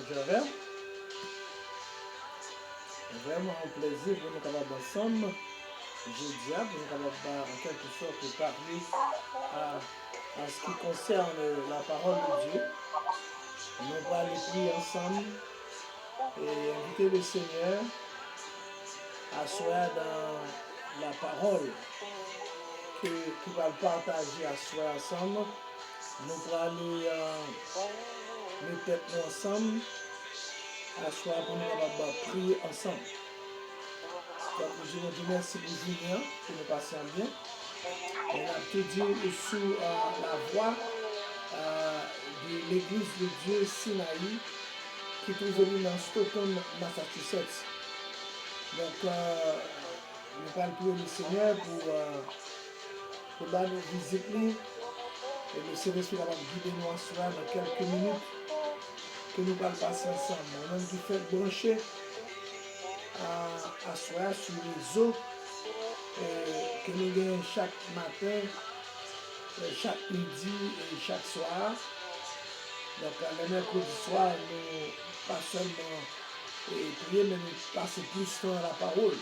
Jovel. Vraiment un plaisir pour nous capables ensemble. Jeudi, pour nous capables en quelque sorte de parler à ce qui concerne la parole de Dieu. Nous allons aller prier ensemble et inviter le Seigneur à soi dans la parole qui va partager à soi ensemble. Nous allons aller mettre tête ensemble à soi pour nous prier ensemble. Donc, je vous dis merci pour Julien qui nous passe bien. On a tout dit sous la voix de l'église de Dieu Sinaï qui est toujours dans Stockton, Massachusetts. Donc, nous allons prier le Seigneur pour nous visiter et le Seigneur soit capable de guider nous en soi dans quelques minutes que nous allons passer ensemble. On a qui fait brancher à soi sur les eaux que nous gagnons chaque matin, chaque midi et chaque soir. Donc, le mercredi soir, nous pas seulement prier, mais nous passons plus de temps à la parole.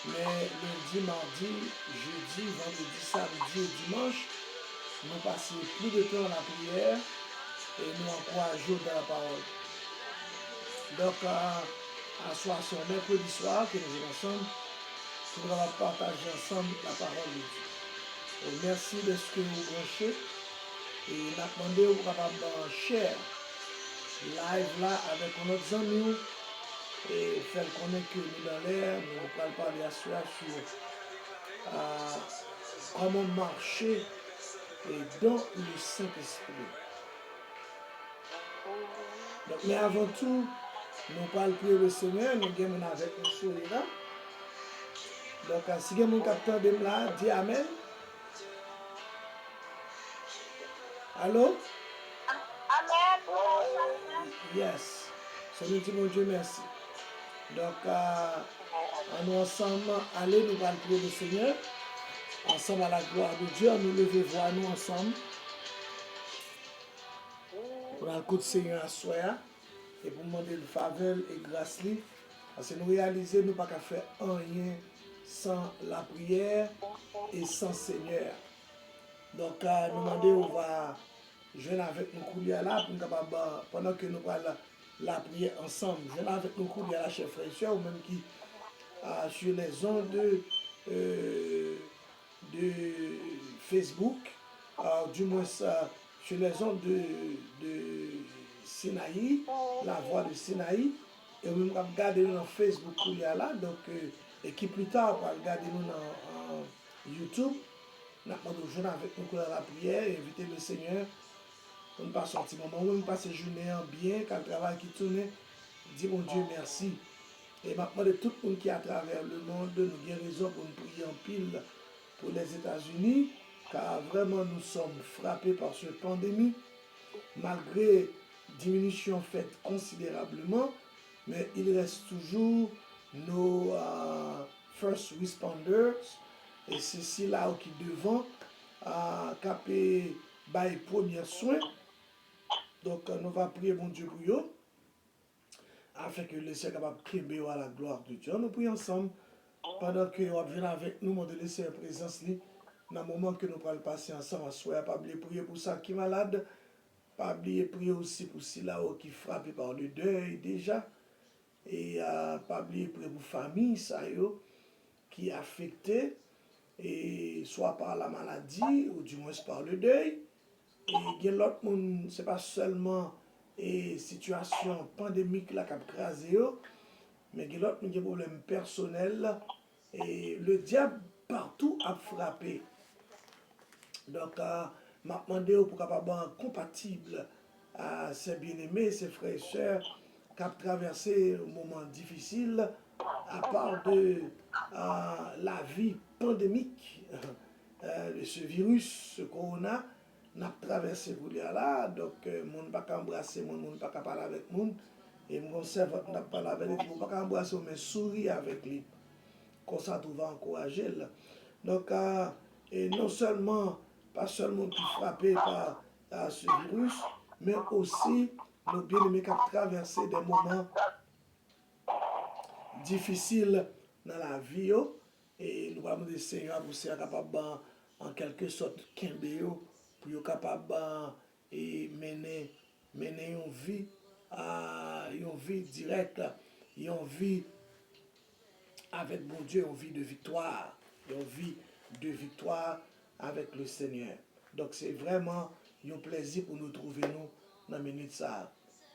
Mais lundi, mardi, jeudi, vendredi, samedi et dimanche, nous passons plus de temps à la prière et nous encourageons dans la parole. Donc, à soir, c'est un mercredi soir que nous sommes ensemble pour nous partager ensemble la parole de Dieu. Et merci de ce que vous branchez et nous demandons aux capables de share live là avec nos amis et faire connaître que nous dans l'air, nous allons parler à soi sur comment marcher et dans le Saint-Esprit. Donc, mais avant tout, nous allons prier le Seigneur, nous sommes avec nous sur là. Donc, si vous avez mon capteur de là, dis Amen. Allô? Amen. Yes. C'est nous dit mon Dieu merci. Donc, nous ensemble, allez, nous allons prier le Seigneur. Ensemble à la gloire de Dieu, nous lever voir nous ensemble. Pour le coup de Seigneur à soi et pour demander le faveur et grâce. Parce que nous réalisons, nous ne pouvons pas faire rien sans la prière et sans Seigneur. Donc, nous demandons, on va jouer avec nous couler là, pour nous capable, pendant que nous parlons la prière ensemble. Jouer avec nous couler là, chers frères et sœurs, ou même qui sur les ondes de Facebook, du moins sur les ondes de Sinaï, la voix de Sinaï, et on va regarder nous dans Facebook là, donc, et qui plus tard on va regarder nous dans YouTube. Nous allons jouer avec nous la prière et inviter le Seigneur pour nous passer un petit moment, on passe une journée bien, quand le travail qui tourne, dis mon Dieu merci. Et maintenant, de tout le monde qui est à travers le monde, nous avons raison pour nous prier en pile pour les États-Unis, car vraiment nous sommes frappés par cette pandémie, malgré diminution faite considérablement, mais il reste toujours nos first responders, et ceux-ci là qui devant caper les premiers soins. Donc nous allons prier mon Dieu pour eux, afin que le Seigneur capable de créer à la gloire de Dieu. Nous prions ensemble pendant que nous venons avec nous, de laisser la présence dans le moment que nous allons passer ensemble. Soit pas oublier prier pour ça qui est malade, pas oublier prier aussi pour ceux-là qui est frappé par le deuil déjà, et pas oublier prier pour la famille ça qui est affectée, et soit par la maladie ou du moins par le deuil. Et il y a l'autre monde, ce n'est pas seulement une situation pandémique là qui a crasé, mais il y a l'autre monde qui a des problèmes personnels. Et le diable partout a frappé. Donc, je m'a demandé pour capable être compatible à ses bien-aimés, ses frères et sœurs qui ont traversé un moment difficile à part de la vie pandémique de ce virus, ce corona, n'a traversé pour là, donc mon pas embrasser mon pas parler avec mon et mon cerveau n'a pas parler avec lui, pas embrasser mais sourire avec lui. Comme ça tout va encourager là. Donc et non seulement pas seulement qui frappé par ce virus, mais aussi nos bien-aimés qui ont traversé des moments difficiles dans la vie. Et nous allons demander Seigneur pour ser capable en quelque sorte kembe yo, pour être capable et mener une vie directe, une vie avec bon Dieu, une vie de victoire, une vie de victoire avec le Seigneur. Donc c'est vraiment un plaisir pour nous trouver nous dans la minute ça.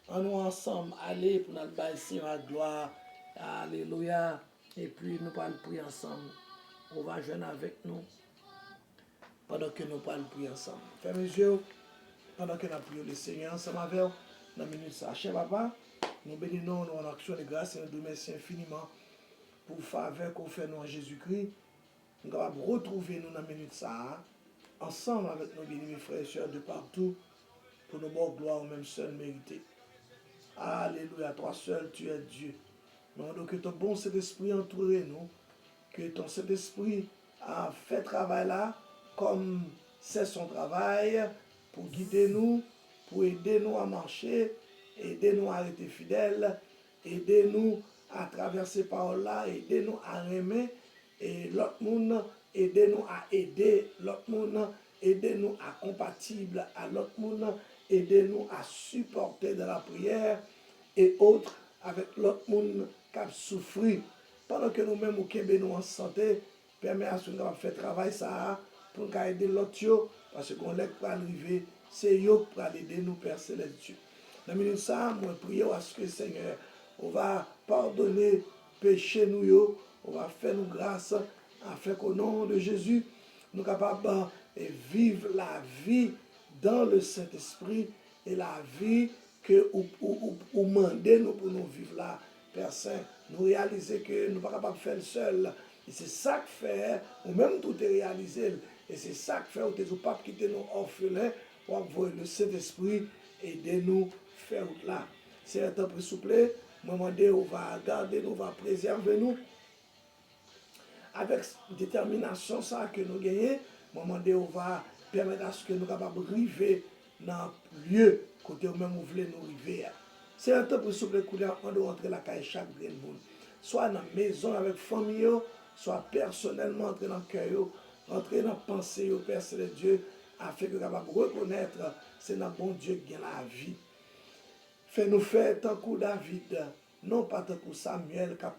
On nous ensemble aller pour notre bâtir la gloire. Alléluia. Et puis nous allons prier ensemble. On va joindre avec nous pendant que nous allons prier ensemble. Fermez les yeux pendant que nous prions le Seigneur ensemble avec nous dans la minute ça. Cher papa, nous bénissons, nous en action de grâce et nous te remercions infiniment pour faveur qu'on fait nous en Jésus-Christ. Nous allons retrouver nous dans la minute ça, ensemble avec nos bien-aimés frères et sœurs de partout, pour nos bonnes gloires au même seul mérité. Alléluia, toi seul tu es Dieu. Nous demandons que ton bon Saint-Esprit entoure nous, que ton Saint-Esprit a fait travail là, comme c'est son travail, pour guider nous, pour aider nous à marcher, aider nous à rester fidèles, aider nous à traverser par là, aider nous à aimer, et l'autre monde, aider nous à aider l'autre monde, aider nous à compatible à l'autre monde, aider nous à supporter de la prière et autres avec l'autre monde qui a souffert. Pendant que nous-mêmes, nous en santé, permet à ce qu'on fait travail ça pour aider l'autre, parce qu'on l'aide pour arriver, c'est eux pour aider nous, Père Céleste. Dans le minute ça, moi, prier à ce que Seigneur, on va pardonner péché nous, on va faire nous grâce, afin qu'au nom de Jésus, nous sommes capables de vivre la vie dans le Saint-Esprit et la vie que ou mandez nous pour nous vivre là, Père Saint. Nous réaliser que nous ne sommes pas capables de faire seul. Et c'est ça que fait, ou même tout est réalisé. Et c'est ça que fait, ou t'es pas quitter nos orphelins, pour avoir le Saint-Esprit aider nous faire là. C'est un temps, s'il vous plaît, moment donné, on va garder, on va préserver nous avec détermination ça que nous gagnons. Moment donné, on va permettre à ce que nous soyons capables de arriver dans le lieu côté où même vous voulez nous arriver. C'est un temps pour souple couler avant de rentrer la caille chaque monde. Soit dans la maison avec la famille, soit personnellement entrer dans le cœur, entrer dans la pensée, Père c'est Dieu, afin que nous capable de reconnaître c'est notre bon Dieu qui a la vie. Fais-nous faire tant que David, non pas tant que Samuel, tant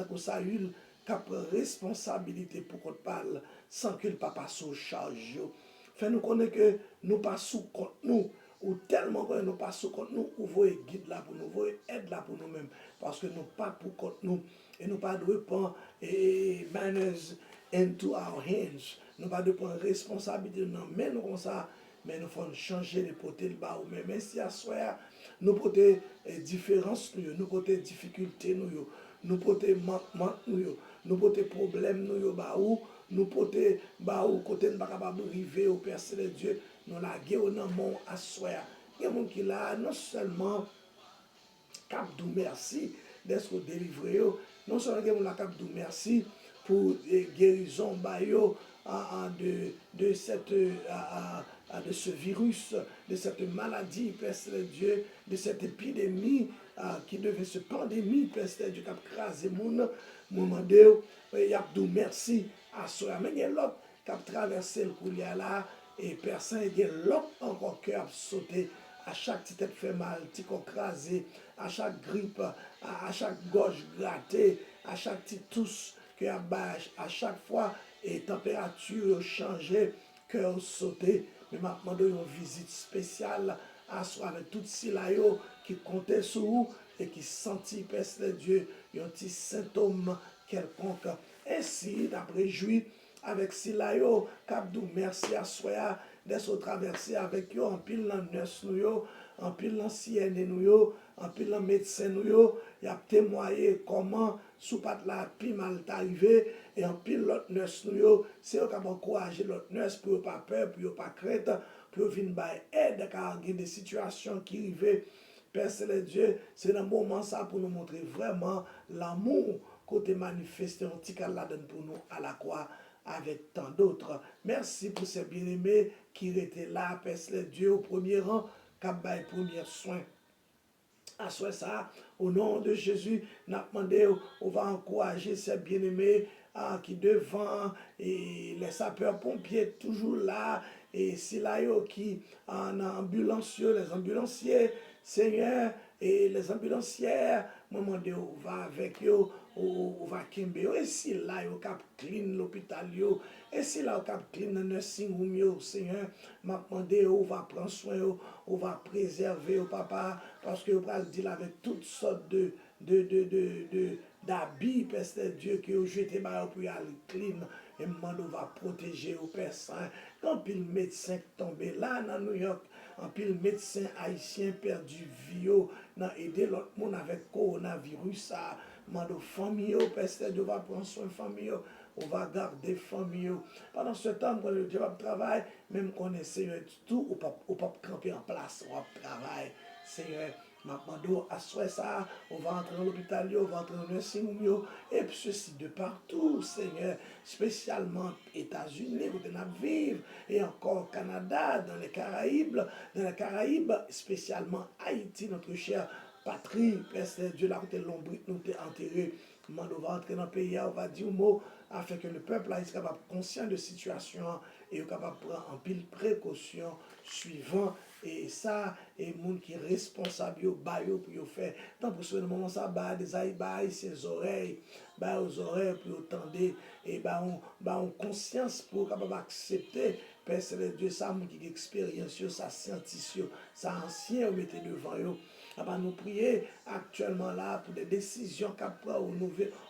que Saül, qui prend responsabilité pour qu'on parle sans que le papa soit charge. Fais-nous connaître que nous pas sous compte nous, ou tellement que nous pas sous compte nous, ou voyez guide là pour nous, voyez aide là pour nous-mêmes, parce que nous pas pour compte nous, et nous pas de prendre manners into our hands, nous pas de prendre responsabilité dans mais nous comme ça, mais nous faut changer les potés le bas ou même si à soir nous porter différence nous porter difficulté nous porter manque nous porter problème nous bah ou nous porter bah ou côté nous pas capable arriver au Père Céleste Dieu nous la guerre dans mon à soir il y a monde qui là non seulement cap dou merci d'être délivré non seulement la cap dou merci pour guérison bah yo de cette de ce virus, de cette maladie, Père Dieu, de cette épidémie qui devait se pandémie, Père Dieu, qui a crasé mon mandé, il a dit merci à soi. Mais il y a l'autre qui a traversé le couloir là, et personne, il y a l'autre encore qui a sauté. À chaque petite tête fait mal, petit corps crasé, à chaque grippe, à chaque gorge grattée, à chaque petite tousse qui a bâche, à chaque fois, et température changée, cœur sauté. Mais maintenant, une visite spéciale à soi avec tout ces qui comptaient sur vous et qui sentit, Père de Dieu, un petit symptôme quelconque. Ainsi, d'après Juif, avec ces Capdou, merci à soi d'être traversé avec eux, en pile la nurse, en pile l'ancienne, en pile la médecin, il a témoigné comment, sous pas la pi mal arrivé, et en pile l'autre nurse, c'est eux qui ont encouragé l'autre nurse pour ne pas peur, pour ne pas crainte, pour venir aide, car il y a des situations qui arrivent. Père Céleste Dieu, c'est un moment ça pour nous montrer vraiment l'amour côté manifesté en petit cas là pour nous à la croix avec tant d'autres. Merci pour ces bien-aimés qui étaient là, Père Céleste Dieu, au premier rang, cap bail premier soin. À ça, au nom de Jésus, nous demandé, on va encourager ces bien-aimés qui devant et les sapeurs-pompiers toujours là et c'est là qui en ambulanciers, les ambulanciers, Seigneur, et les ambulancières, maman de on va avec eux, on va kimbe et si là au cap clean l'hôpital yo, et si là au cap clean le nursing home yo, Seigneur, m'a demandé on va prendre soin, on va préserver au papa, parce que on va le dire avec toutes sortes d'habits, Père Dieu, que vous jetez pour aller clean, et on va protéger au Père Saint. Quand pile médecin tombé là dans New York, en pile médecin haïtien perdu vie, dans aider l'autre monde avec coronavirus, ça, mando famille, Père Dieu va prendre soin de famille, on va garder famille. Pendant ce temps, quand le Dieu va travailler, même qu'on est Seigneur tout, on peut camper en place, on va travailler, Seigneur. Maintenant, à ça, on va entrer dans l'hôpital, on va entrer dans le nursing home, et puis ceci de partout, Seigneur, spécialement États-Unis, où on vivre, et encore Canada, dans les Caraïbes, spécialement Haïti, notre chère patrie, Père Dieu, là où t'es l'ombre, nous t'es enterré. On va entrer dans le pays, on va dire un mot, afin que le peuple soit capable conscient de la situation et capable de prendre en pile précaution suivant. Et ça, et monde qui est responsable, pour faire. Tant pour ce moment, ça, des aïbaïs, ses oreilles, aux oreilles pour entendre, et on conscience pour capable accepter. Père c'est Dieu, ça, qui expérience, ça, scientifique, ça, ancien, vous mettez devant eux. Nous prier actuellement là pour des décisions qu'on prend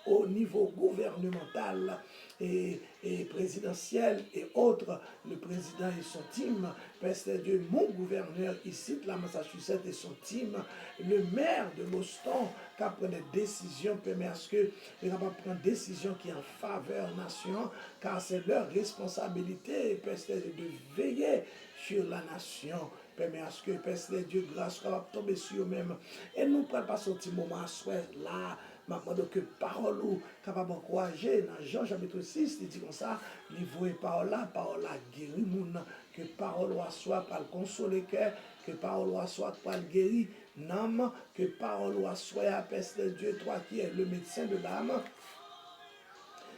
au niveau gouvernemental et présidentiel et autres. Le président et son team, Père Dieu, mon gouverneur ici de la Massachusetts et son team, le maire de Boston, qui prend des décisions, permet à ce que il va prendre des décisions qui en faveur de la nation, car c'est leur responsabilité, Père Dieu, de veiller sur la nation. Permet à ce que Père Dieu grâce va tomber sur eux-mêmes. Et nous ne prenons pas ce petit moment là, maintenant que parole ou capable d'encourager. Dans Jean chapitre 6, il dit comme ça, il voit parole là guérir moun, que parole soit par le consoler cœur, que parole soit par le guérir l'âme, que parole soit à Père Dieu, toi qui es le médecin de l'âme,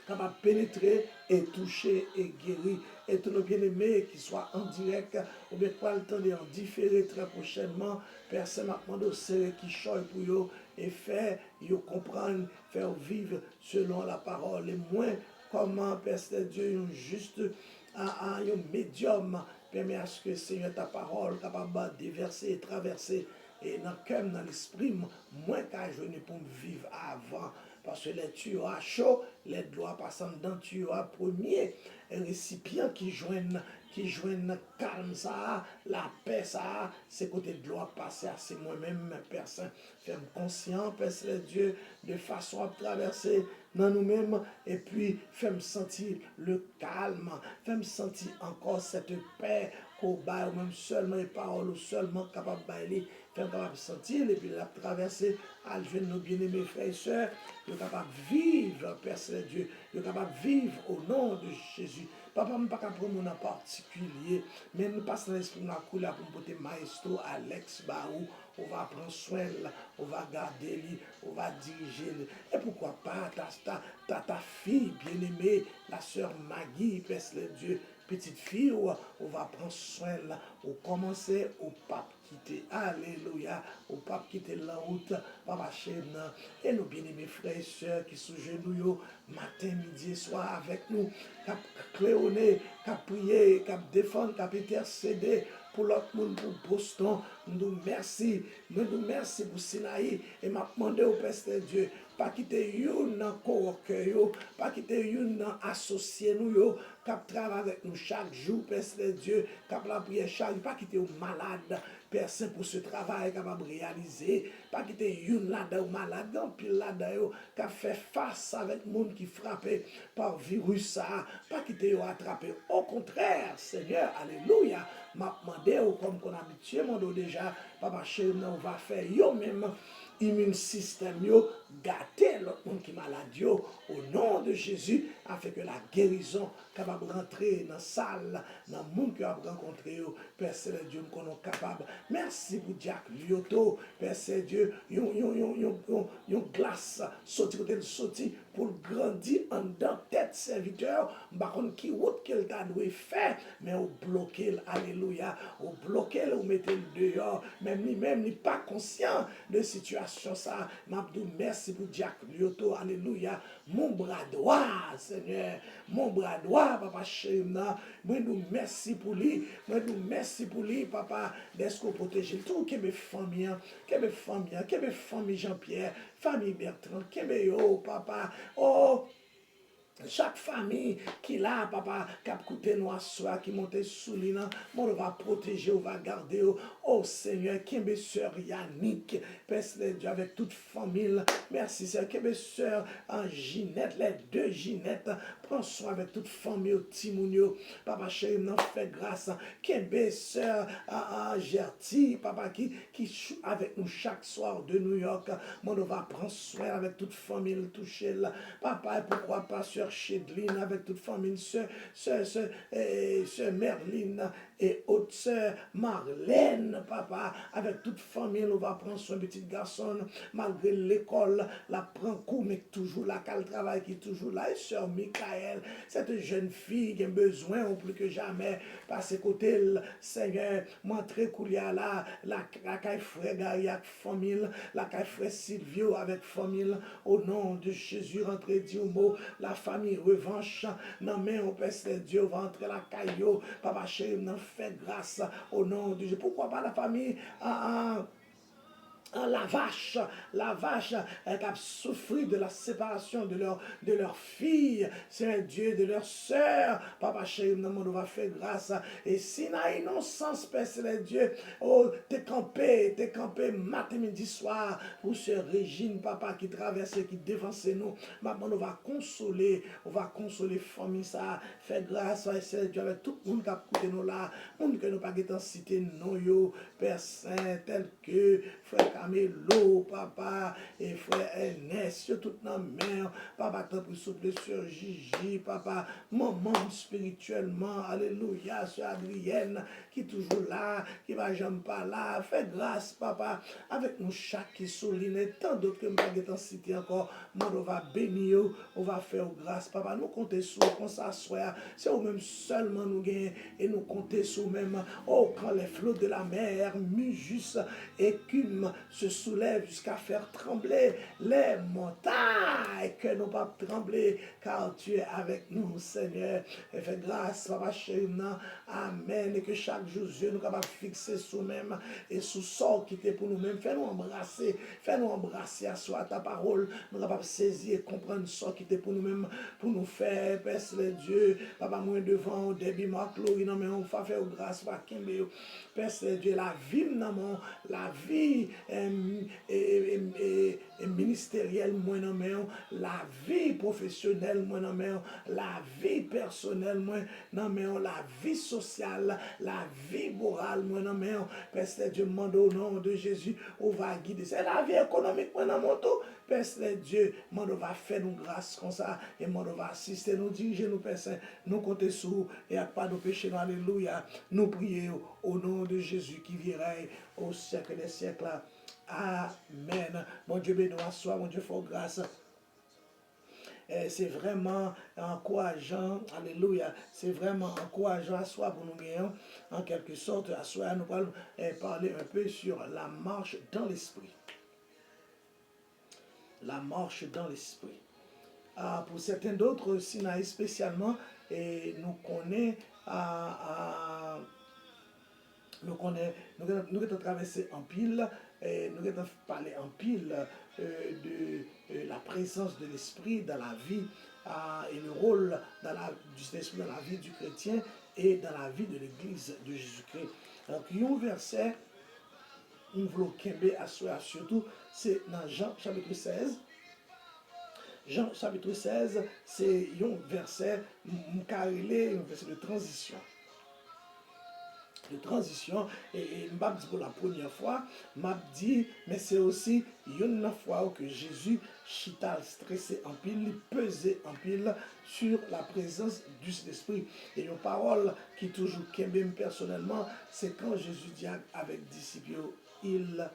capable de pénétrer et toucher et guérir. Et tous nos bien-aimés qui soient en direct, ou bien pas le temps d'en différer très prochainement, personne m'a demandé au serré qui choisit pour eux et faire, ils comprendre, faire vivre selon la parole. Et moins comment, Père Dieu, juste un médium permet à ce que Seigneur ta parole capable de déverser et traverser et dans le cœur, dans l'esprit, moins qu'à jeûner pour vivre avant. Parce que les tuyaux chaud, les doigts passant dans le tuyau premier, récipient qui joignent calme ça, la paix ça, c'est côté de l'eau passer, c'est moi-même, personne. Fais-moi conscient, Père Dieu, de façon à traverser dans nous-mêmes, et puis fais-moi sentir le calme, fais-moi sentir encore cette paix qu'au bas, ou même seulement les paroles, ou seulement capable de bailler, fais-moi capable de sentir, et puis la traverser, à nos bien-aimés frères et sœurs, nous capable de vivre, Père Dieu, nous capable de vivre au nom de Jésus. Papa, je ne peux pas prendre en particulier, mais nous passons l'esprit de la couleur pour porter maestro Alex Baou. On va prendre soin, on va garder lui, on va diriger lui. Et pourquoi pas ta fille bien-aimée, la sœur Maggie, Père Dieu, petite fille, on va prendre soin là, on commencer au pape quitter, alléluia, au pape quitter la route, papa chéri, et nos bien-aimés frères et sœurs qui sont genoux, matin, midi et soir avec nous, qui cléonné, qui prié, qui défendre, qui intercédé pour l'autre monde, pour Boston. Nous merci pour Sinaï, et m'a demandé au Père Dieu, pas quitter une dans coworker, pas quitter une dans associé nous, qui travaille avec nous chaque jour, Père Dieu, qui la prière chaque jour, pas quitter aux malades, Père Saint, pour ce travail capable de réaliser, pas quitter une là-dedans malade, puis là-dedans, qui fait face avec le monde qui frappé par virus, ça, pas quitter attraper. Au contraire, Seigneur, alléluia, m'a demandé, comme qu'on a habitué, mon déjà, papa chéri, on va faire yo même immune système yo gâter l'autre monde qui est malade au nom de Jésus, afin que la guérison capable de rentrer dans la salle, dans le monde qui a rencontré, Père Céleste Dieu, nous sommes capables. Merci pour Jack Lyoto, Père Céleste Dieu, yon glace, sorti pour grandir en dedans tête serviteur, par contre, qui route qu'elle t'a dû faire, mais au bloqué, alléluia, au bloqué, ou mettez le dehors, même ni pas conscient de situation ça. M'abdou, merci pour Jack Lyoto, alléluia, mon bras droit, Seigneur, mon bras droit, papa chéri, moi nous merci pour lui, papa, d'être protégé tout, que mes familles, Jean-Pierre, famille Bertrand, que mes papa, oh, chaque famille qui là, papa, qui a coûté nous à soi, qui monte sous l'île, on va protéger, on va garder. Oh Seigneur, qui est sœur Yannick, Père Dieu, avec toute famille. Merci Seigneur, qui est sœur Ginette, les deux Ginettes, prends soin avec toute famille, Timounio, papa chéri, nous fait grâce. Qui est sœur Gertie, papa, qui avec nous chaque soir de New York, on va prendre soin avec toute famille touchée. Papa, et pourquoi pas sœur Chedline avec toute famille, sœur Merline et haute sœur Marlène, papa, avec toute famille, on va prendre soin petit garçon, malgré l'école, la prend coup, mais toujours là, qu'elle travaille, qui est toujours là, et sœur Michael, cette jeune fille qui a besoin, ou plus que jamais, passer côté, Seigneur, montrer qu'il y a là, la caille frère Gariac, famille, la caille frère Silvio avec famille, au nom de Jésus, rentrez dit au mot, la famille revanche, non mais on peut se Dieu va entrer la caillou, papa chéri, nous fait grâce au nom de Dieu. Pourquoi pas la famille la vache qui a souffert de la séparation de leur fille, c'est Dieu, de leur sœur, papa chéri, nous va faire grâce, et si n'a innocence, Père c'est Dieu, oh, t'es campé matin, midi, soir, pour ce régime, papa, qui traverse, qui défense nous, maman, on va consoler famille, ça, fait grâce, c'est Dieu, avec tout le monde qui a coûté nous là, monde que nous pas en cité, non, yo, Père Saint, tel que, frère Camelo, papa, et frère Ernest, tout dans mère, papa, tant pour souple sur Gigi, papa, maman spirituellement, alléluia, sur Adrienne, qui est toujours là, qui va jamais pas là, fais grâce, papa, avec nous chaque qui souligne, tant d'autres que nous pas en cité encore, on va bénir, on va faire grâce, papa, nous comptons sur, qu'on s'assoit, c'est au même seulement nous gagnons, et nous comptons sur même, oh, quand les flots de la mer, Mujus, écume, se soulève jusqu'à faire trembler les montagnes, que nous pas trembler, car tu es avec nous, Seigneur. Et fais grâce, papa chéri, amen. Et que chaque jour, Dieu nous capable fixer sous même et sous sort qui était pour nous-mêmes. Fais-nous embrasser à soi ta parole. Nous capable saisir et comprendre sort qui était pour nous-mêmes, pour nous faire, Père les dieux, papa, moins devant, au début, ma gloire, non, mais on va faire grâce, va Kimbe, Père les dieux, la vie, non, la vie, et ministérielle, moi non mais la vie professionnelle, moi non mais la vie personnelle, moi non mais la vie sociale, la vie morale, moi non mais Père Dieu demande au nom de Jésus, on va guider. C'est la vie économique, moi non mon tout. Père Dieu, on va faire nous grâce comme ça et on va assister, nous diriger, nous Père Saint, nous compter sur et à pas de péché, alléluia. Nous prions au nom de Jésus qui virait au siècle des siècles. Amen. Mon Dieu béni à soi, mon Dieu fort grâce. C'est vraiment encourageant, alléluia, c'est vraiment encourageant à soi pour nous gagner, en quelque sorte, à soi, nous allons parler un peu sur la marche dans l'esprit. La marche dans l'esprit. Pour certains d'autres, Sinaï spécialement, et nous connaissons nous avons traversé en pile, nous avons parlé en pile de la présence de l'esprit dans la vie et le rôle de l'esprit dans la vie du chrétien et dans la vie de l'église de Jésus-Christ. Donc, il y a un verset, on veut à soi, surtout, c'est dans Jean chapitre 16. Jean chapitre 16, c'est un verset, un verset de transition. de transition et m'a dit pour la première fois m'a dit mais c'est aussi une fois que Jésus chita stressé en pile pesé en pile sur la présence du Saint-Esprit et une parole qui toujours qu'aime personnellement c'est quand Jésus dit avec disciples il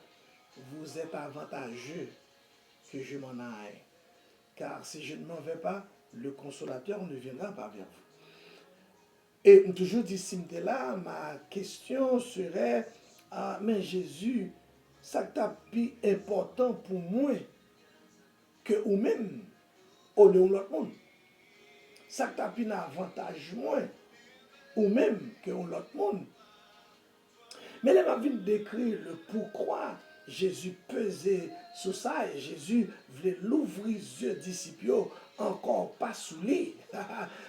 vous est avantageux que je m'en aille car si je ne m'en vais pas le consolateur ne viendra pas vers vous. Et toujours d'ici là, ma question serait, ah, mais Jésus, ça t'a plus important pour moi que ou même au de l'autre monde. Ça t'a plus avantage moins ou même que l'autre monde. Mais là, ma vie décrit le pourquoi Jésus pesait sur ça et Jésus voulait l'ouvrir les yeux disciples encore pas sous lui.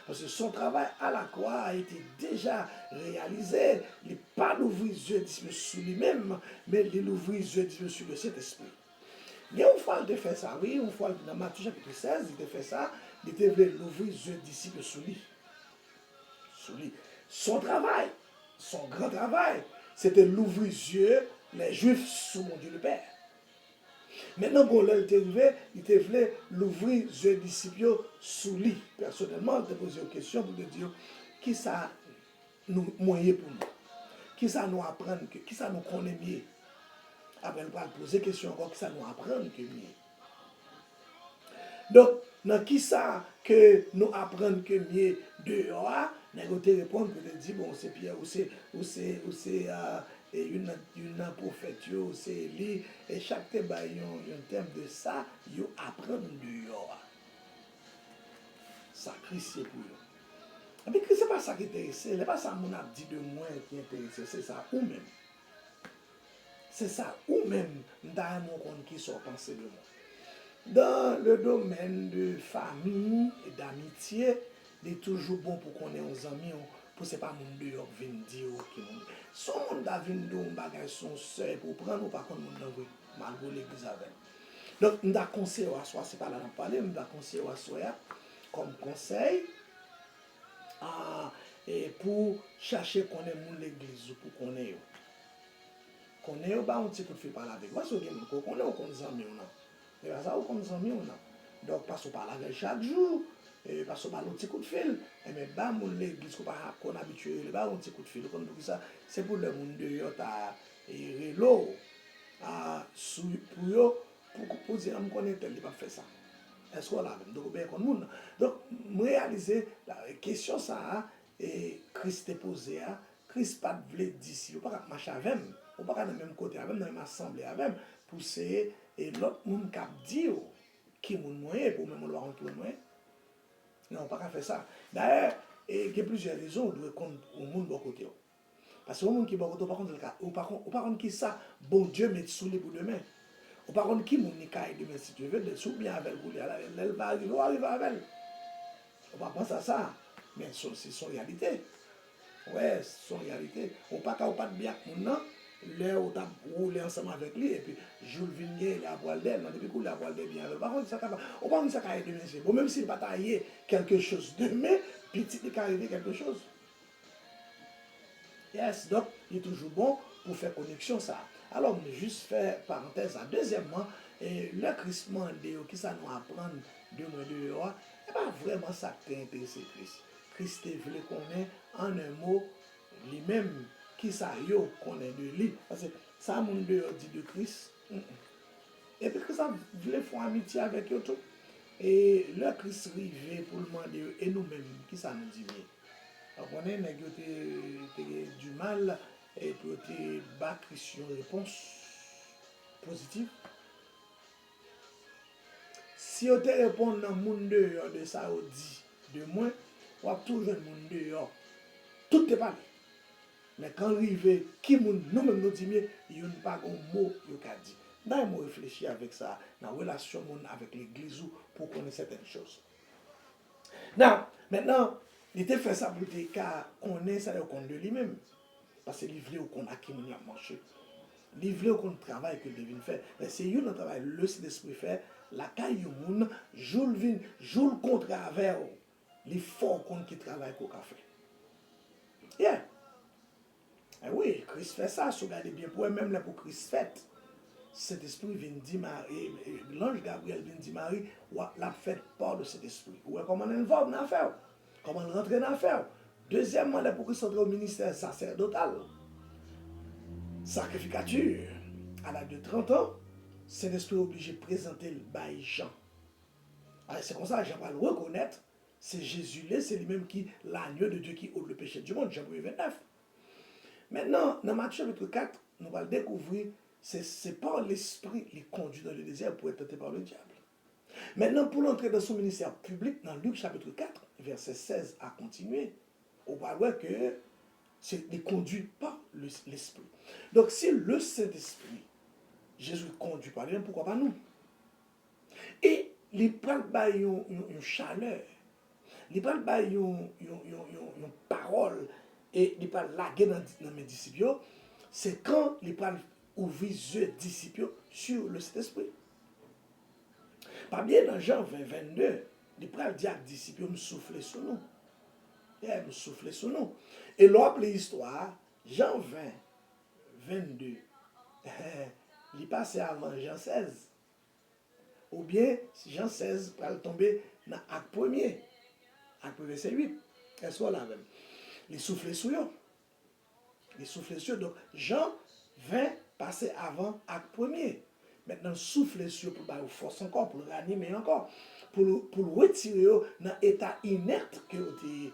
Parce que son travail à la croix a été déjà réalisé. Il n'est pas l'ouvrir les yeux disciples sous lui-même, mais il l'ouvrir les yeux disciples sur le Saint-Esprit. Il y a une fois il a fait ça, oui, une fois dans Matthieu chapitre 16, il a fait ça, il voulait l'ouvrir les yeux disciples sous lui. Sous lui. Son travail, son grand travail, c'était l'ouvrir les yeux, les Juifs sous mon Dieu le Père. Maintenant, quand il est arrivé, il voulait l'ouvrir les yeux disciples sous lui. Personnellement, je te posé une question pour te dire qui ça nous moyen pour nous, qui ça nous apprend, qui ça nous connaît mieux. Après, on va poser question encore qui ça nous apprend que mieux. Donc, dans qui ça que nous apprenons que mieux dehors, nous allons te répondre que te dire bon c'est Pierre ou c'est une prophète ou c'est Élie et chaque thème a un thème de ça, ils apprennent dehors. Ça Christ c'est pour eux. Mais c'est pas ça qui est intéressant, c'est pas ça mon a dit de moi qui est intéressant, c'est ça ou même. C'est ça ou même dans mon compte qui sont pensés de moi. Dans le domaine de famille et d'amitié, il est toujours bon pour qu'on ait uns amis, pour ce pas mon dehors venir dire qui mon. Son monde da venir un bagage son sœur pour prendre ou par contre mon dans malgré l'église avec. Donc on da conseil à soi, c'est pas là d'en parler, on da conseil à soi comme conseil et pour chercher qu'on ait mon l'église pour qu'on ait bah on petit coup de fil parler avec. Moi so gen qu'on ait qu'on amis on a. Et ça, comme nous amis, on a. Donc, parce qu'on parle avec chaque jour, et parce qu'on parle un petit coup de fil, et même, bah, mon l'église, qu'on a habitué, bah, un petit coup de fil, comme ça, c'est pour le monde de Yota, et Relo, pour dire, on connaît tel, il va faire ça. Est-ce qu'on l'a même? Donc, bien, comme monde. Donc, réaliser la question, ça, et Christ est posé, Christ pas de dire d'ici, on ne peut pas marcher avec même, on ne peut pas dans le même côté avec même, dans la même assemblée avec même, pour essayer et l'autre monde qui dit qui est moyen pour même le qui est moyen. Non, on ne peut pas faire ça. D'ailleurs, il y a plusieurs raisons où on doit compter au monde de côté. Parce que le monde qui est bon côté, par contre, qui ça, bon Dieu met sous les bouts de main. Ou par contre, qui est mon nicaille demain, si tu veux, de sous bien avec vous, elle va arriver avec elle. On va penser à ça. Mais c'est son réalité. Ouais, c'est son réalité. On ne peut pas bien non. Là où tu as roulé ensemble avec lui, et puis Jules Vignier, il a poil d'aile, depuis qu'il a poil d'aile bien avec. Par contre, ça on va ça arrive demain, c'est bon, même s'il va tailler quelque chose demain, petit, il va arriver quelque chose. Yes, donc, il est toujours bon pour faire connexion ça. Alors, je vais juste faire parenthèse. Deuxièmement, le Christ mandé, qui ça nous apprend de moi de dehors, c'est pas vraiment ça qui t'a intéressé, Christ. Christ voulait qu'on ait en un mot lui-même qui ça yo connaît de lui. Parce que ça, mon dehors dit de Christ. Et puis que ça voulait faire amitié avec eux tout. Et le Christ rivé pour le demander, et nous-mêmes, qui ça nous dit mieux. Donc on est du mal et pour te battre sur une réponse positive. Si on te répond dans le monde dehors de ça, on dit de moi, on va toujours le monde dehors. Tout est parlé. Mais quand arrive, qui nous-mêmes nous dit mieux, il n'y a pas un mot qui a dit. Là, il faut réfléchir avec ça, dans la relation avec l'église pour connaître certaines choses. Maintenant, il était fait ça pour te car on est ça qu'on de lui-même. Parce que il voulait qu'on a qui nous a marché. Il voulait qu'on travaille que devine faire. Mais c'est un travail, le Saint-Esprit fait, la caille du monde, joue le contre avec les forts qu'on qui travaille pour café. Yeah. Eh oui, Christ fait ça, si vous regardez bien, pour même là pour Christ fait. Cet esprit vient dire Marie, l'ange Gabriel vient dire Marie, la fête part de cet esprit. Ouais, comment on va dans l'affaire? Comment on rentre dans l'affaire? Deuxièmement, là, pour Christ entre au ministère sacerdotal, sacrificature. À l'âge de 30 ans, cet esprit est obligé de présenter le bail Jean. C'est comme ça que Jean va le reconnaître. C'est Jésus là, c'est lui-même qui, l'agneau de Dieu qui ôte le péché du monde, Jean 29. Maintenant, dans Matthieu chapitre 4, nous allons découvrir, c'est par l'esprit qui conduit dans le désert pour être tenté par le diable. Maintenant, pour l'entrée dans son ministère public, dans Luc chapitre 4, verset 16 à continuer, on va voir que c'est conduit par l'esprit. Donc, si le Saint-Esprit, Jésus conduit par lui, pourquoi pas nous? Et il prend une chaleur, il prend une parole, et il prend laguer dans mes disciples, c'est quand il prend ouvrir les yeux disciples sur le Saint-Esprit. Pas bien dans Jean 20, 22, il prend le diable disciples, me souffler sur nous. Il me souffler sur nous. Et l'autre l'histoire, Jean 20, 22, il passe avant Jean 16. Ou bien, Jean 16 va tomber dans l'acte premier. Acte verset 8. Elle soit là même. Il souffle sur eux. Il souffle sur eux. Donc, Jean 20 passer avant acte premier. Maintenant, souffle sur eux pour avoir force encore, pour le ranimer encore, pour le retirer dans l'état inerte que vous êtes,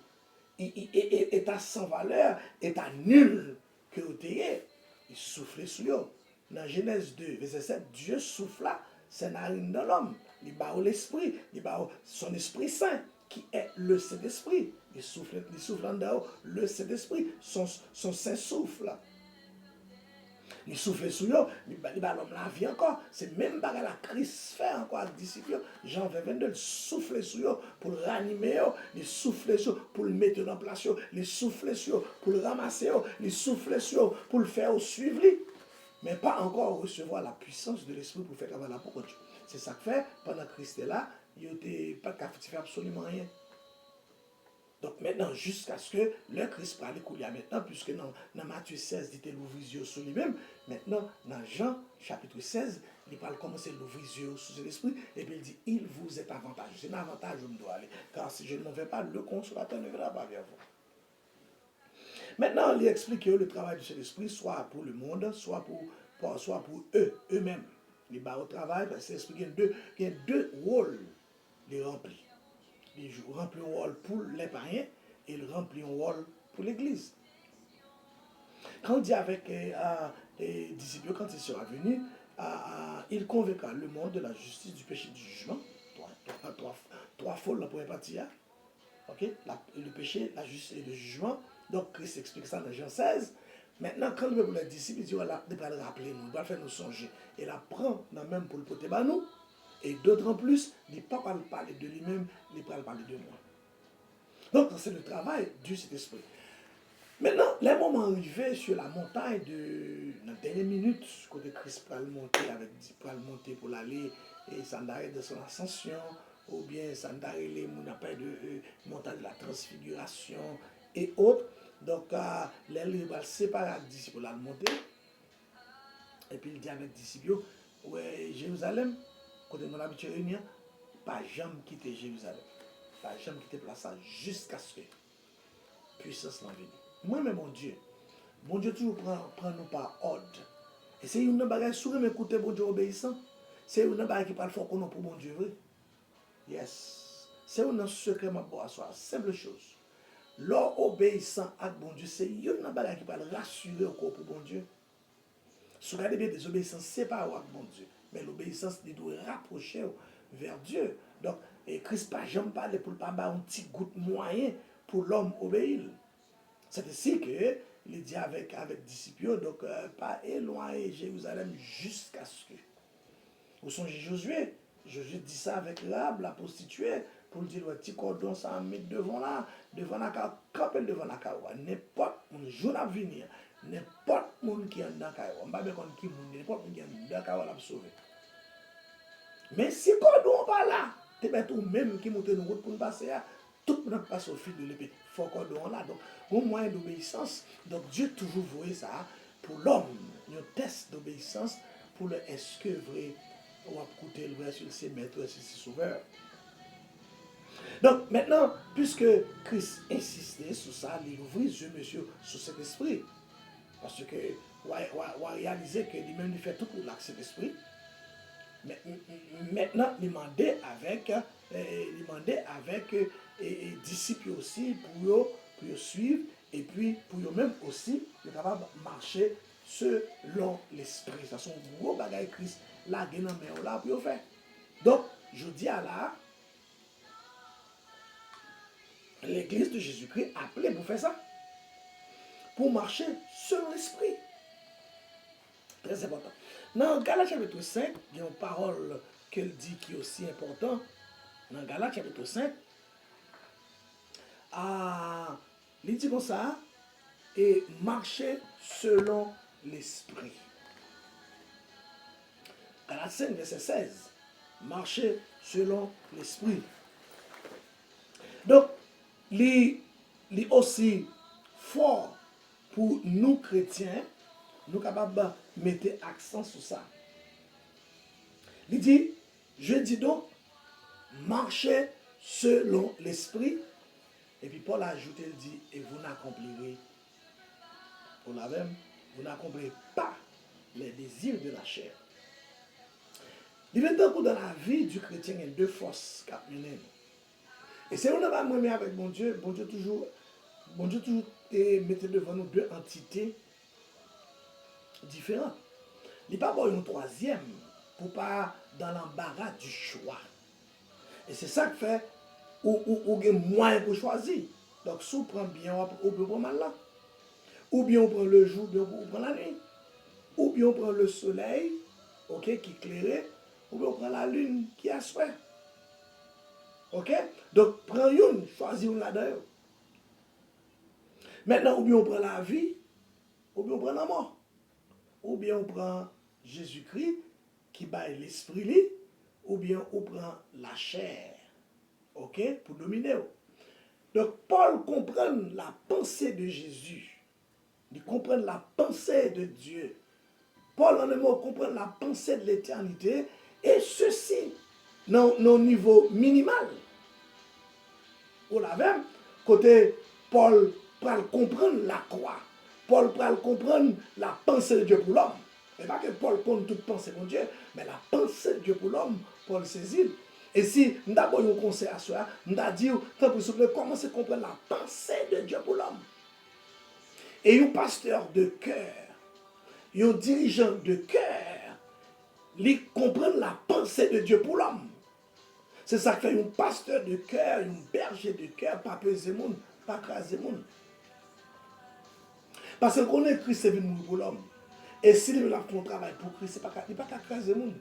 état sans valeur, état nul que vous êtes. Il souffle sur eux. Dans Genèse 2, verset 7, Dieu souffla ses narines dans l'homme. Il bat l'esprit, il bat son esprit saint, qui est le Saint-Esprit. Il souffle en dehors le Saint-Esprit, son saint souffle. Il souffle sur eux, il bat l'homme la vie encore. C'est même bagarre la Christ fait encore avec les disciples. Jean 22, il souffle sur eux pour le ranimer, il souffle sur eux pour le mettre en place, il souffle sur eux pour le ramasser, il souffle sur eux pour le faire suivre. Mais pas encore recevoir la puissance de l'esprit pour faire travailler la pour Dieu. C'est ça que fait, pendant que Christ est là, il n'était pas capable de faire absolument rien. Donc maintenant, jusqu'à ce que le Christ parle couler maintenant, puisque dans Matthieu 16, il était l'ouvrir les yeux sur lui-même, maintenant, dans Jean chapitre 16, il parle commencer l'ouvrir les yeux sur l'esprit, et puis il dit, il vous est avantageux. C'est un avantage où je dois aller, car si je ne m'en vais pas, le consolateur ne viendra pas vers vous. Maintenant, il explique que le travail de cet esprit, soit pour le monde, soit pour eux-mêmes. Les barres au travail, parce que cet esprit, il y a deux rôles de remplir. Il remplit un rôle pour les païens et il remplit un rôle pour l'Église. Quand on dit avec les disciples, quand ils seront venus, il convaincra le monde de la justice, du péché, du jugement. Trois folles la première partie. Okay? Le péché, la justice et le jugement. Donc Christ explique ça dans Jean 16. Maintenant, quand il veut pour les disciples, il dit, voilà, il va le rappeler, nous, il va faire nous songer. Il apprend même pour le poter à nous. Et d'autres en plus, il ne peut pas parler de lui-même, il va parler de moi. Donc, c'est le travail du Saint-Esprit. Maintenant, les moments arrivés sur la montagne dans les dernières minutes, côté Christ peut monter pour l'aller, et ça n'arrête de son ascension, ou bien ça n'arrête les montagne de la transfiguration et autres. Donc, les livres séparés des disciples pour la monter. Et puis il dit avec les disciples, ouais, Jérusalem, côté mon habitude réunion, pas jamais quitter Jérusalem. Pas jamais quitter place jusqu'à ce que puissance l'envie. Moi-même, mon Dieu toujours prend nous par ordre. Et c'est une bagage sur mais écouter bon Dieu obéissant. C'est une bagage qui parle fort qu'on a pour mon Dieu vrai. Yes. C'est un secret ma boire soir, simple chose. L'or obéissant à bon Dieu, c'est une bagage qui parle rassurer encore pour bon Dieu. Si vous regardez bien, des obéissances, c'est pas avec bon Dieu. Mais l'obéissance, il doit rapprocher vers Dieu. Donc, et Christ pas jamais parlé pour ne pas avoir un petit goutte moyen pour l'homme obéir. C'est ainsi que il dit avec disciples, donc pas éloigner Jérusalem jusqu'à ce que. Vous songez Josué? Josué dit ça avec Rahab, la prostituée, pour dire le petit cordon, ça met devant la camper devant la caroua. N'importe mon jour à venir, n'importe monde qui est dans la caroua, on ne va pas connaître qui monde, n'importe qui est dans la caroua l'a sauver. Mais si cordon pas là, tu es tout même qui monte une route pour nous passer, tout le monde passe au fil de l'épée. Il faut qu'on donne là. Donc, au moyen d'obéissance, donc Dieu toujours voyait ça pour l'homme. Un test d'obéissance pour le est-ce que vrai ou à côté le vrai sur ses maîtres, sur ses sauveurs. Donc maintenant, puisque Christ insistait sur ça, il ouvrit les yeux, monsieur, sur cet esprit. Parce que, on a réalisé que lui-même, il fait tout pour l'accès d'esprit. Mais maintenant, il demandait avec disciples aussi pour suivre et puis pour eux-mêmes aussi, être capable de marcher selon l'esprit. Ça, c'est un gros bagage Christ là, il y a là pour faire. Donc, je dis à là, l'église de Jésus-Christ appelée pour faire ça. Pour marcher selon l'esprit. Très important. Dans Galates chapitre 5, il y a une parole qu'elle dit qui est aussi importante. Dans Galates chapitre 5, il dit comme ça, et marcher selon l'esprit. Galates 5, verset 16. Marcher selon l'esprit. Donc, il est aussi fort pour nous chrétiens, nous capables de mettre accent sur ça. Il dit, je dis donc, marchez selon l'esprit. Et puis Paul a ajouté, il dit, et vous n'accomplirez, pour la même, vous n'accomplirez pas les désirs de la chair. Il est dans la vie du chrétien, il y a deux forces qui mènent. Et c'est on va mener avec mon Dieu toujours mettait devant nous deux entités différentes. Il n'y a pas une troisième pour pas dans l'embarras du choix. Et c'est ça qui fait ou il y a moins pour choisir. Donc si on prend bien, on peut prendre mal là. Ou bien on prend le jour, ou bien on prend la nuit. Ou bien on prend le soleil, ok, qui éclaire, ou bien on prend la lune qui a soin. Ok? Donc prends une, choisis une là-dedans. Maintenant, ou bien on prend la vie, ou bien on prend la mort. Ou bien on prend Jésus-Christ qui baille l'esprit, ou bien on prend la chair, ok, pour dominer. Donc Paul comprend la pensée de Jésus, il comprend la pensée de Dieu. Paul en un mot comprend la pensée de l'éternité, et ceci, dans niveau minimal. Ou la même, côté Paul pour comprendre la croix. Paul pour comprendre la pensée de Dieu pour l'homme. Et pas que Paul compte toute pensée pour Dieu, mais la pensée de Dieu pour l'homme, Paul saisit. Et si nous avons un conseil à soi, nous avons dit, comment c'est comprendre la pensée de Dieu pour l'homme. Et un pasteur de cœur, un dirigeant de cœur, il comprend la pensée de Dieu pour l'homme. C'est ça que fait un pasteur de cœur, un berger de cœur, pas peser le monde, pas craser le monde. Parce qu'on est Christ, c'est venu pour l'homme. Et si nous avons un travail pour Christ, il n'est pas qu'à craser le monde.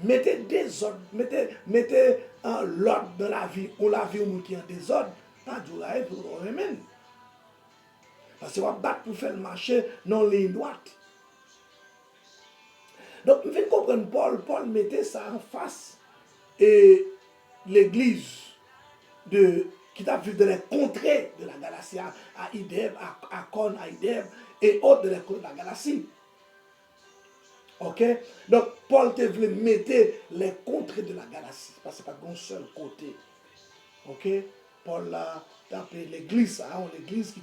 Mettez des ordres, mettez l'ordre dans la vie, on la vie au monde qui est en désordre, pas du rail pour le remettre. Parce qu'on va battre pour faire le marché dans les droite. Donc, vous pouvez comprendre, Paul mettait ça en face. Et l'église qui t'a vu dans les contrées de la Galatie, à Ideb, à Con, à Ideb, et autres de la Galatie. Ok? Donc, Paul te voulait mettre les contrées de la Galatie, parce que ce n'est pas d'un seul côté. Ok? Paul a appelé l'église, l'église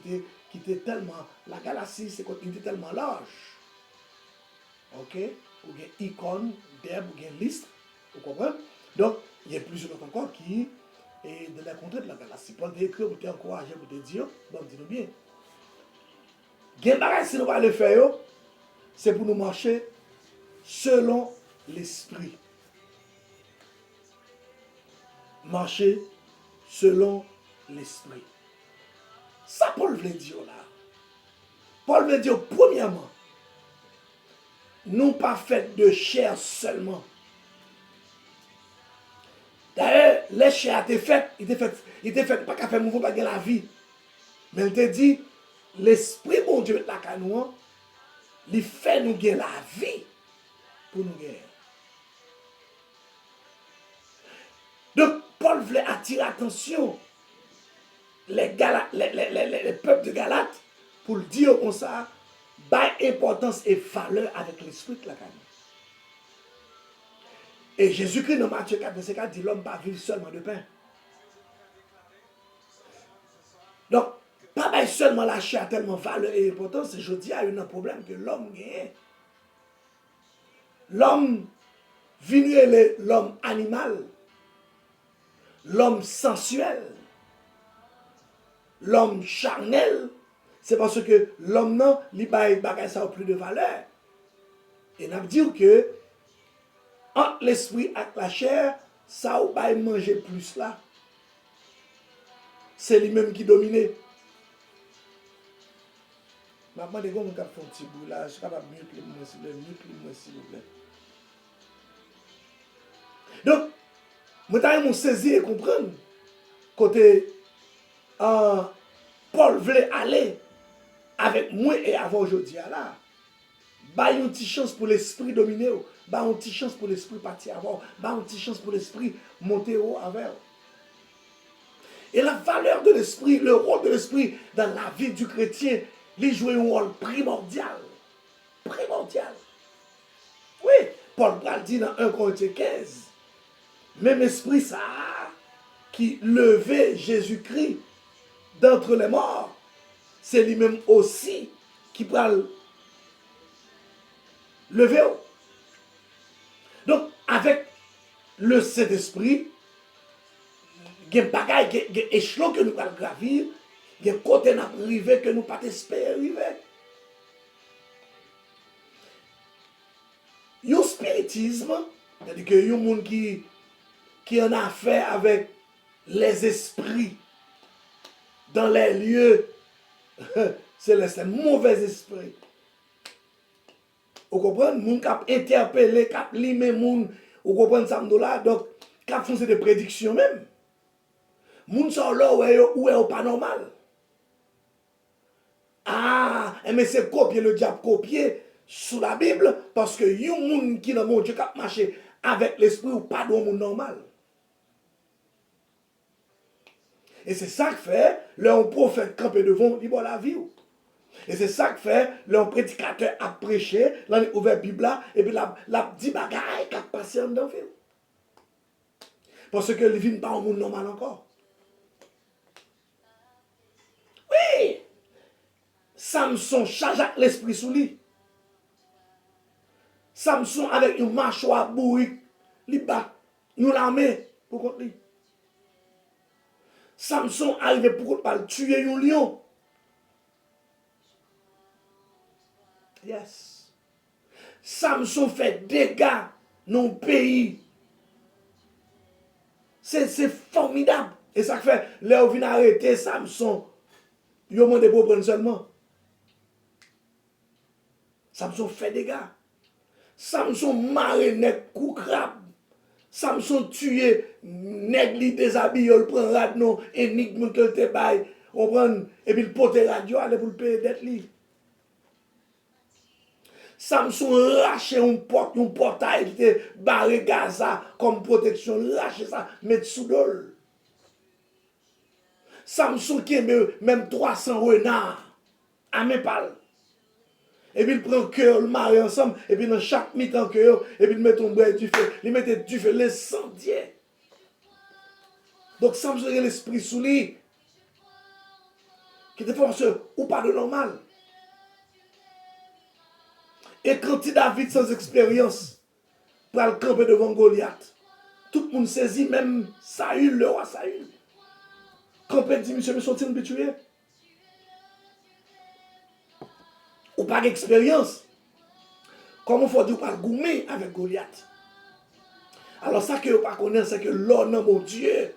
qui était tellement, la Galatie, c'est qui était tellement large. Ok? Ou bien Icône, Deb, ou bien Lystre, vous comprenez? Donc, il y a plusieurs autres encore qui est de la contrée de la Galatie. Paul t'a écrit pour t'encourager, pour te dire, bon, dis-nous bien. Si nous allons le faire, c'est pour nous marcher selon l'esprit. Marcher selon l'esprit. Ça, Paul veut dire là. Paul veut dire, premièrement, nous pas fait de chair seulement. D'ailleurs, les chairs étaient faites, il était fait pas qu'à faire mouvement, pas la vie. Mais il te dit, l'esprit, bon Dieu, la canouan, il fait nous gagner la vie pour nous gagner. Donc, Paul voulait attirer l'attention les peuples de Galate pour le dire comme ça, bah importance et valeur avec l'esprit de la canne. Et Jésus-Christ dans Matthieu 4, verset 4 dit l'homme pas vivre seulement de pain. Donc, pas seulement la chair a tellement valeur et importance, je dis à un problème que l'homme gagne. L'homme vient l'homme animal, l'homme sensuel, l'homme charnel, c'est parce que l'homme non, il bagay ça a plus de valeur. Et on a dit que entre l'esprit et la chair, ça ou pas manger plus là. C'est lui-même qui domine. Maintenant, des gens qui font un petit bout là, je suis capable de mieux s'il vous plaît. Donc, moi, je saisi et comprendre côté Paul voulait aller avec moi et avant aujourd'hui là. Bah une petite chance pour l'esprit dominer, bah une petite chance pour l'esprit partir avant, bah une petite chance pour l'esprit monter haut avec. Et la valeur de l'esprit, le rôle de l'esprit dans la vie du chrétien, il joue un rôle primordial. Primordial. Oui, Paul dit dans 1 Corinthiens 15, même esprit ça qui levait Jésus-Christ d'entre les morts, c'est lui-même aussi qui parle lever. Donc, avec le Saint-Esprit, il y a des bagages, il y a des échelons que nous allons gravir, il y a des côtés que nous ne pas espérer arriver. Il y a un spiritisme, c'est-à-dire qu'il y a un monde qui en a affaire avec les esprits dans les lieux célestes, mauvais esprits. Vous comprenez? Les gens qui interpellé, qui limé, vous comprenez ça? Donc, qui font des prédictions même. Les gens sont là où est pas normal. Ah, mais c'est copier le diable, copier sous la Bible, parce que les gens qui dans mon Dieu qui marche avec l'esprit ou pas dans le monde normal. Et c'est ça que fait, le prophète campé devant, il voit la vie. Et c'est ça que fait, le prédicateur a prêché, il a ouvert la Bible là, et puis la dit bagaille qui a passé dans la vie. Parce que le vie n'est pas au monde normal encore. Oui! Samson charge l'esprit sous lui. Samson avec une mâchoire bourrique, il bat, nous l'armée pour contre lui. Samson arrive pour tuer un lion. Yes. Samson fait dégâts dans le pays. C'est formidable. Et ça fait, là, on vient arrêter Samson. Il a demandé pour prendre seulement. Samson fait dégâts. Samson marre nèg coup crabe. Samson tue nèg li déshabillé, il prend radnon, énigme que te bail, on prend et puis il porte radio aller pour le payer dette li. Samson lâche un portail qui était barré Gaza comme protection, lâche ça, mettre sous dol. Samson qui aime même 300 renards à mes pales. Et puis il prend cœur, le marie ensemble, et puis dans chaque mi-temps cœur, et puis il met un bois du feu, il met du feu, l'incendiaire. Donc Samson a l'esprit sous lui, qui te force ou pas de normal. Et quand David sans expérience, pour le camper devant Goliath, tout le monde saisit, même Saül, le roi Saül. Camper dit, monsieur, me sortir me tuer. Ou pas d'expérience. Comment faut dire pas goumer avec Goliath? Alors ça que vous pas connaître, c'est que l'homme, mon Dieu,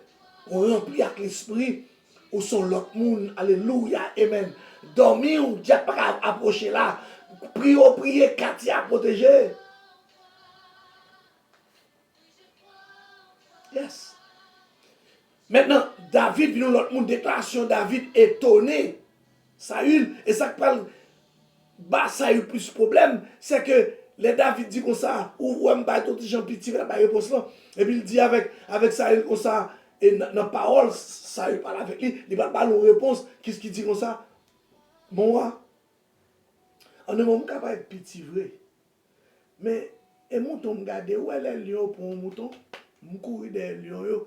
on remplit avec l'esprit, ou sont l'autre monde, alléluia, amen. Dormir ou Dieu pas approcher là, prier, Katia protéger. Yes. Maintenant, David, nous l'autre monde, déclaration, David étonné. Saül, et ça parle. Bah, ça a eu plus de problème, c'est que les David dit comme ça, ou même pas tout gens petit, il n'a pas réponse là. Et puis il dit avec ça, comme ça, et dans la parole, ça il parle avec lui, il va pas une réponse. Qu'est-ce qu'il dit comme ça? Moi, on est même capable d'être petit vrai. Mais, et mouton, regarde, où est le lion pour un mouton? Je cours des lions,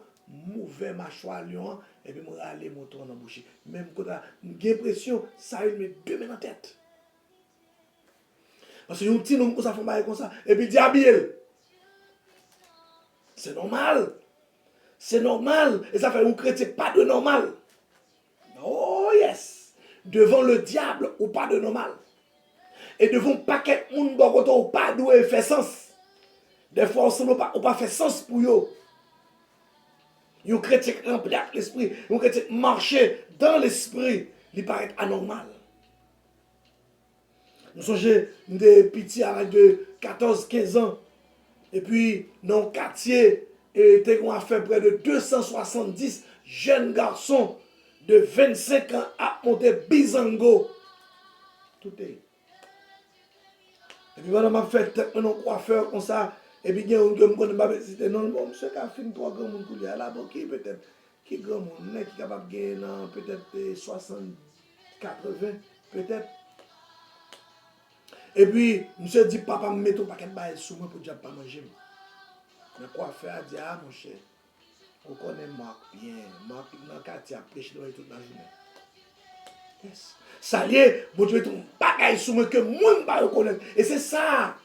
je mâchoire lion, et puis je aller mouton dans la bouche. Même quand j'ai l'impression, ça il met deux mains dans la tête. Parce que un petit nom, ça fait comme ça, et puis diable. C'est normal. C'est normal. Et ça fait un chrétien pas de normal. Oh yes. Devant le diable ou pas de normal. Et devant un paquet de monde ou pas de faire sens. Des fois, on ne pas fait sens pour eux. Un chrétien rempli avec l'esprit, un chrétien marcher dans l'esprit, il paraît anormal. Nous sommes des petits à l'âge de 14-15 ans. Et puis, dans le quartier, on a fait près de 270 jeunes garçons de 25 ans à monter Bizango. Tout est. Et puis, on a fait un coiffeur comme ça. Et puis, il y a un gars qui m'a dit, non, bon, monsieur qui a fait 3 grands monde qui là, bon, qui peut-être, qui grand monde, qui est capable de gagner peut-être 60, 80, peut-être. Et puis, monsieur dit, papa, me mette un paquet de bails sous moi pour dire pas manger. Mais quoi faire, a dit, ah, mon cher, on connaît Marc bien. Marc, dans le quartier, a prêché toute la journée. Yes. Ça y est, bon Dieu, ton bagage sous moi que moi, je ne pas reconnaître. Et c'est ça.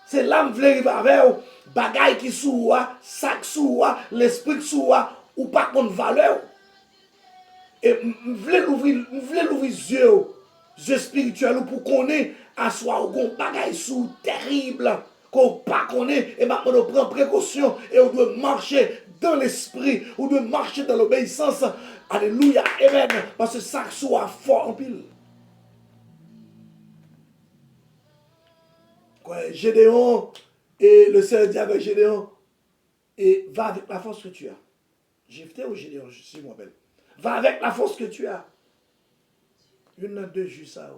C'est là que je veux arriver avec bagage qui sous moi, sac sous moi, l'esprit sous moi, ou pas contre valeur. Et je voulais l'ouvrir les yeux spirituels pour qu'on ait à soi un bagage sous terrible, qu'on pas connaît, et maintenant on prend précaution et on doit marcher dans l'esprit, on doit marcher dans l'obéissance. Alléluia, amen, parce que ça soit fort en pile. Gédéon, et le Seigneur dit avec Gédéon, et va avec la force que tu as. Jephthé ou Gédéon, si je m'appelle. Va avec la force que tu as. Une n'a deux juste ça.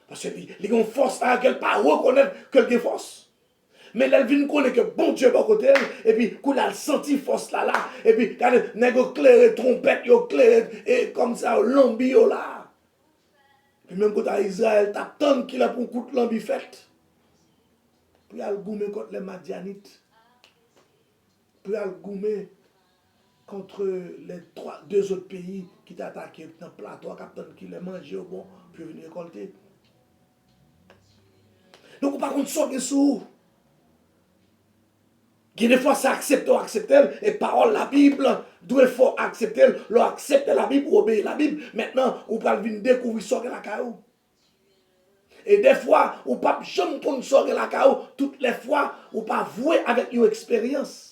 Parce que les gens force à qu'elle pas reconnaître quelque force. Mais elle vient connaître que bon Dieu va côté et puis qu'on a senti force là et puis quand nèg clair trompette yo clair et comme ça lambi yo là. Puis même quand à Israël t'attend qu'il a pour coup de lambi fait. Puis al goumer contre les Madianites. Puis al goumer contre les deux autres pays qui t'attaquent dans le plateau, qui les mangent au bon, puis venir récolter. Donc, par contre, ça, sous. Des fois, ça accepte ou accepte, et parole la Bible, doit faut accepter, l'on accepte la Bible ou obéir la Bible. Maintenant, on peut venir découvrir ça que la caillou. Et des fois, on ne peut jamais prendre ça que la caillou, toutes les fois, on peut vouer avec une expérience.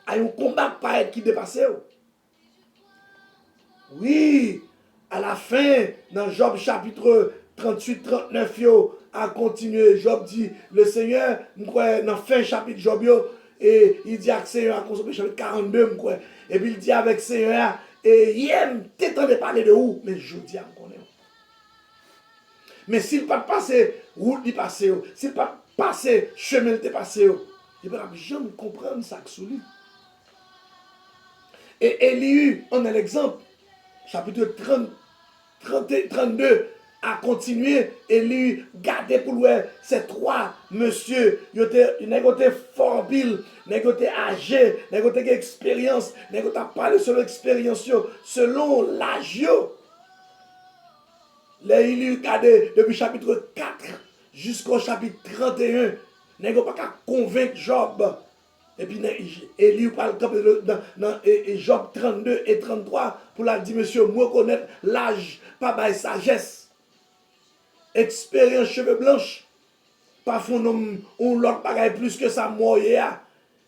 À un combat qui dépasse. Oui, à la fin, dans Job chapitre 38-39, à continuer, Job dit, le Seigneur, dans la fin chapitre Job, et il dit avec le Seigneur, à consommer chapitre 42, et puis il dit avec le Seigneur, et hier, t'es en train de parler de où? Mais je dis à me connaître. Mais s'il ne pas passer route, il passe, s'il ne pas passer chemin, il passe, il ne va jamais comprendre ça que sous lui. Et Élie, on a l'exemple, chapitre 32, a continué, Élie gardé pour lui ces trois monsieur, ils étaient fort pile, ils étaient âgés, ils étaient expérience, ils étaient parlé selon l'expérience, selon l'âge. Les Élie gardé depuis chapitre 4 jusqu'au chapitre 31, ils n'ont pas convaincre Job. Et puis, Élie parle dans Job 32 et 33 pour la dire, monsieur, moi connaître l'âge, pas de sagesse, expérience, cheveux blanches, pas fond l'autre bagaille plus que ça, moi, hier.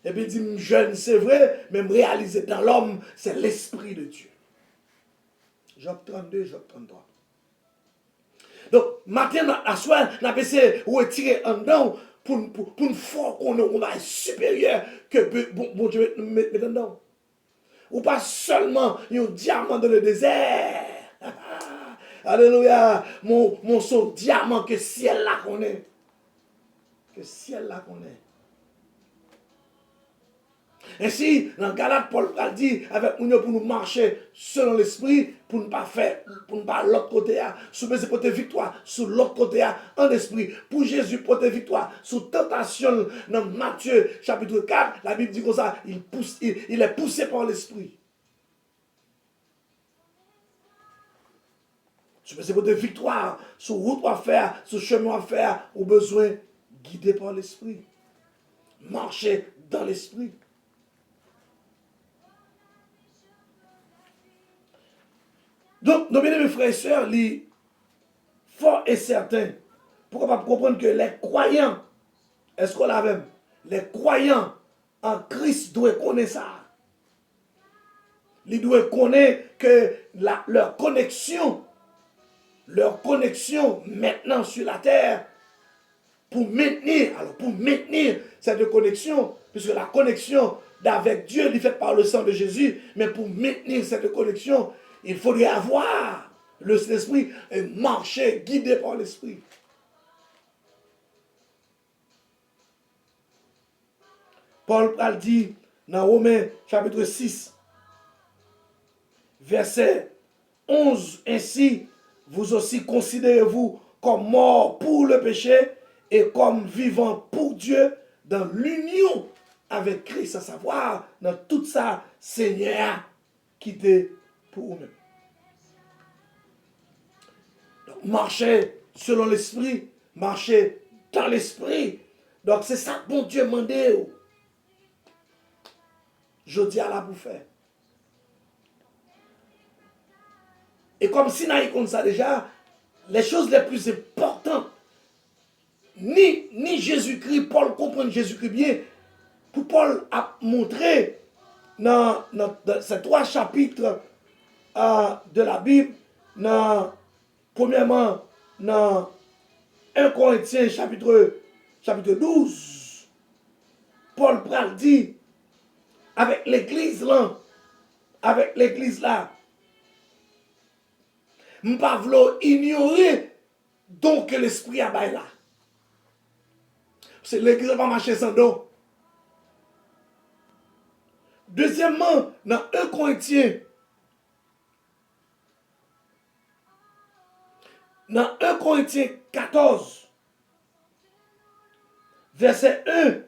Et puis, il dit, jeune, c'est vrai, mais me réaliser dans l'homme, c'est l'esprit de Dieu. Job 32, Job 33. Donc, matin, à soir, on a essayé de retirer en dedans pour une fois qu'on est supérieur que bon Dieu met dedans. Ou pas seulement un diamant dans le désert. Alléluia. Mon son diamant que ciel là connaît. Que ciel là connaît. Ainsi, dans Galate, Paul a dit avec nous pour nous marcher selon l'esprit, pour ne pas faire, pour ne pas l'autre côté, sous baiser porter victoire, sur l'autre côté, en esprit, pour Jésus porter victoire, sous tentation, dans Matthieu chapitre 4, la Bible dit comme ça, il est poussé par l'esprit. Sous baiser porter victoire, sur route à faire, sur chemin à faire, au besoin guidé par l'esprit. Marcher dans l'esprit. Donc, nos bien-aimés frères et sœurs, les forts et certains, pour comprendre que les croyants, est-ce qu'on l'a même? Les croyants en Christ doivent connaître ça. Ils doivent connaître que leur connexion maintenant sur la terre, pour maintenir cette connexion, puisque la connexion avec Dieu est faite par le sang de Jésus, mais pour maintenir cette connexion, il faudrait avoir l'esprit et marcher guidé par l'esprit. Paul a dit dans Romains chapitre 6, verset 11, ainsi vous aussi considérez-vous comme morts pour le péché et comme vivants pour Dieu dans l'union avec Christ, à savoir dans toute sa Seigneur qui était pour vous-même. Donc, marcher selon l'esprit, marcher dans l'esprit. Donc, c'est ça que bon Dieu m'a dit. Je dis à la pour faire. Et comme Sinaï comme ça déjà, les choses les plus importantes, ni Jésus-Christ, Paul comprend Jésus-Christ bien, pour Paul a montré dans ces 3 chapitres de la Bible, premièrement, dans 1 Corinthiens chapitre 12, Paul pral dit, avec l'église là, nous ne pouvons pas ignorer donc que l'esprit a bail là. C'est l'église va pas marcher sans don. Deuxièmement, dans 1 Corinthiens, dans 1 Corinthiens 14, verset 1,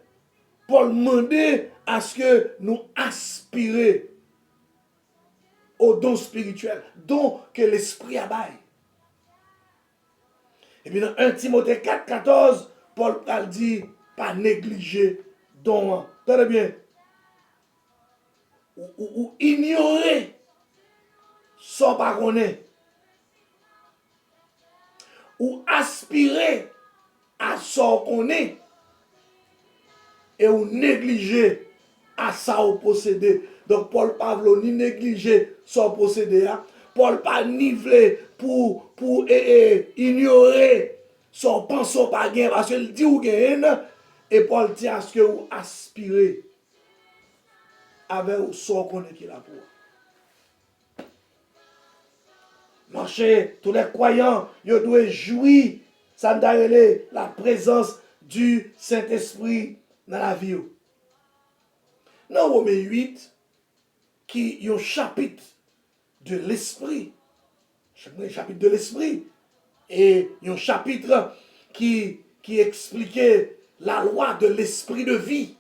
Paul demandait à ce que nous aspirions au don spirituel, don que l'esprit a bail. Et puis dans 1 Timothée 4, 14, Paul a dit, pas négliger don. Tenez bien. Ou ignorer sans pas connaître. Ou aspirer à ça qu'on est. Et ou négliger à ça au posséder. Donc Paul Pavlo ni négliger son posséder. Paul pas niveler pour ignorer son pensée pas gain parce qu'il dit ou gain et Paul dit à ce que vous aspirez avec son qu'on est qui là pour. Marcher, tous les croyants, ils doivent jouir, ça d'aller la présence du Saint-Esprit dans la vie. Dans Romains 8, qui est un chapitre de l'esprit, chapitre de l'esprit, et un chapitre qui expliquait la loi de l'esprit de vie.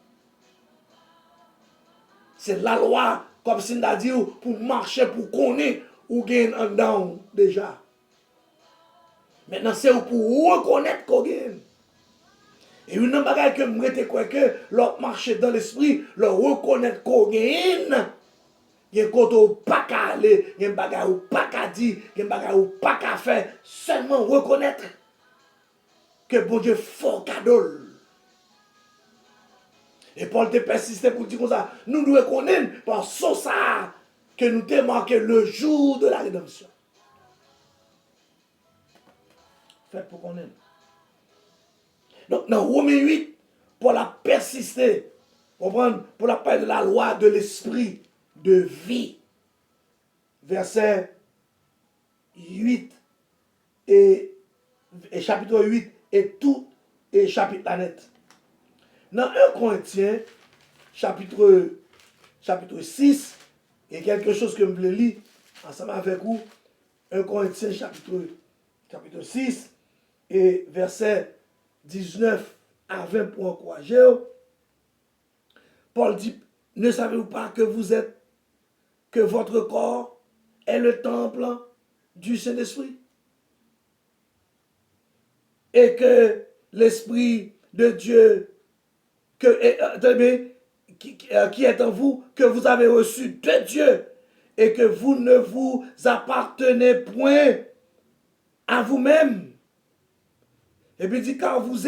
C'est la loi, comme si on a dit, pour marcher, pour connaître, ou gagner un down déjà. Maintenant, c'est pour reconnaître qu'on gagne. Et une bagage que je me quoi que leur marcher dans l'esprit, leur reconnaître qu'on gagne. Il y a un côté où pas qu'à aller, il y a un bagage où pas qu'à dire, il y a un bagage où pas qu'à faire. Seulement reconnaître que bon Dieu fort cadeau. Et Paul te persisté pour dire comme ça, nous devons connaître par ça que nous t'ai marqué le jour de la rédemption. Fait pour connaître. Donc dans Romains 8, Paul a persisté, pour la parler de la loi de l'esprit de vie. Verset 8 et chapitre 8 et tout et chapitre la net. Dans 1 Corinthiens, chapitre chapitre 6, et quelque chose que je voulais lire ensemble avec vous, 1 Corinthiens chapitre 6, et verset 19 à 20 pour encourager. Paul dit, ne savez-vous pas que votre corps est le temple du Saint-Esprit? Et que l'Esprit de Dieu qui est en vous, que vous avez reçu de Dieu, et que vous ne vous appartenez point à vous-même. Et puis il dit, car vous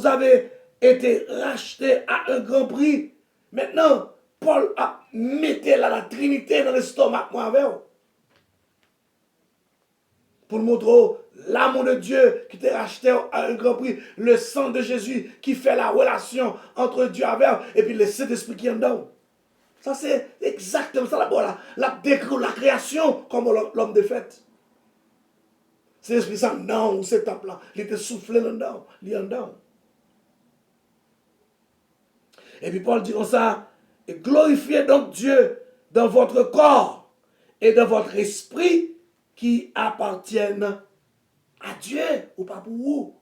avez été rachetés à un grand prix. Maintenant, Paul a mis la Trinité dans l'estomac moi avec vous. Pour montrer l'amour de Dieu qui t'a racheté à un grand prix, le sang de Jésus qui fait la relation entre Dieu avec et puis le Saint-Esprit qui est dedans. Ça, c'est exactement ça la création comme l'homme de fait. C'est l'Esprit Saint, non, c'est top là. Il était soufflé dedans, il est dedans. Et puis Paul dit comme ça, glorifiez donc Dieu dans votre corps et dans votre esprit qui appartiennent à Dieu, ou pas pour vous.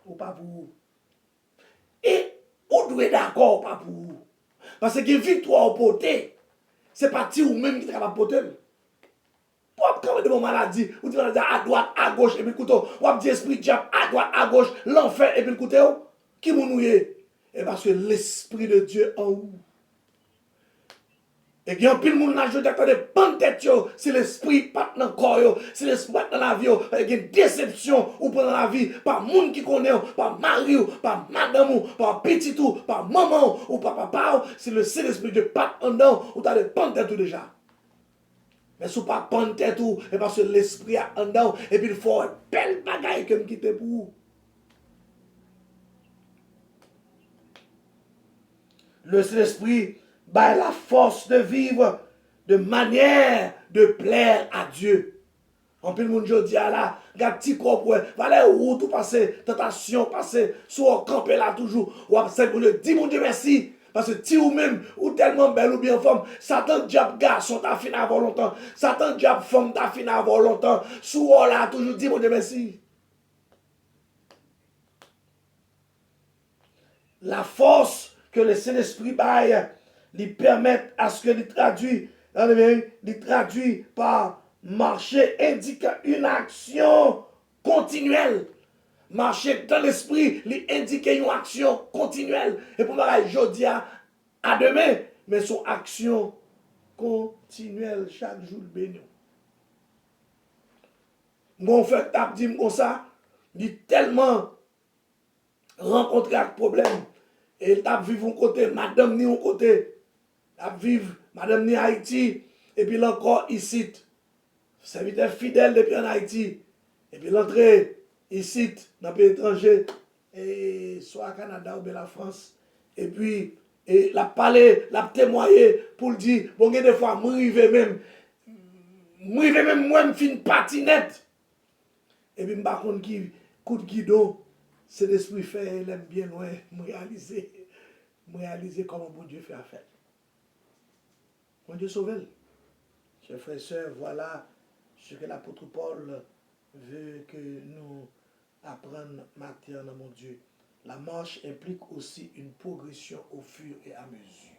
Ou pas pour vous. Et vous devez d'accord, pas pour vous. Parce que victoire au poté, c'est parti ou même qui travaille poté. Pour quand de mon maladie, vous dites à droite, à gauche, et puis le couteau, ou dit esprit diable à droite, à gauche, l'enfer, et puis le couteau, qui vous nouillez? Et parce que l'esprit de Dieu en vous. Et il y a un pile de monde là, je dis que des bonnes têtes, si l'esprit pas dans le corps, si l'esprit pas dans la vie, il y a une déception ou pas dans la vie, par monde qui connaît, par mari, par madame, par petit ou par maman ou par papa, si le Saint-Esprit de pas en dedans, ou tu as des bonnes têtes déjà. Mais si vous pas bonne tête ou, et parce que l'esprit a en dedans, et puis il faut une belle bagaille que me quitte pour vous. Le Saint-Esprit a la force de vivre de manière de plaire à Dieu. En plus, le monde dit là, regarde petit corps pour aller où tout passer, tentation passer, soit camper là toujours, ou après pour le dire mon Dieu merci. Parce que si ou même, ou tellement belle ou bien femme, Satan diable garçon t'a fini avant longtemps, Satan diable femme t'a fini avant longtemps, soit là toujours dit mon Dieu merci. La force que le Saint-Esprit baille, lui permettent à ce que les traduit par marcher indique une action continuelle. Marcher dans l'esprit, lui indique une action continuelle. Et pour moi, je dis à demain, mais son action continuelle chaque jour béni. Mon frère t'a dit comme ça, il tellement rencontré un problème. Et il t'a vu un côté, madame ni un côté. À vivre, madame ni Haïti, et puis encore ici, serviteur fidèle depuis en Haïti, et puis l'entrée ici, dans le pays étranger, et soit au Canada ou bien la France, et puis, et la parler, la témoigner pour le dire, bon, des fois, moi, même, moi, je suis une patinette. Et puis, par contre, qui coup de guidon, c'est l'esprit fait, il aime bien loin, réaliser comment bon Dieu fait affaire. Mon Dieu sauve. Chers frères et sœurs, voilà ce que l'apôtre Paul veut que nous apprenions maintenant, mon Dieu. La marche implique aussi une progression au fur et à mesure.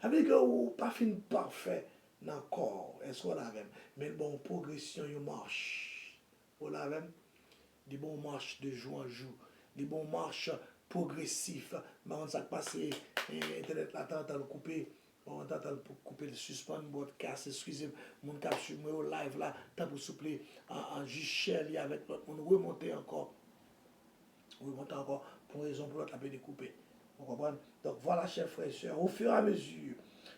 Avec que vous pas fin parfait dans le corps, est-ce qu'on l'a même? Mais bon, progression, une marche. Vous l'avez même? Des bons marches de jour en jour. Des bons marches progressifs. Mais on s'est passé, Internet là, t'as le coupé. On entend pour couper le suspend podcast, excusez-moi, mon cap sur moi au live là, t'as pour souffler en Gichel avec l'autre, on remonter encore pour raison pour l'autre la peut découper. Vous comprenez? Donc voilà, chers frères et sœurs, au fur et à mesure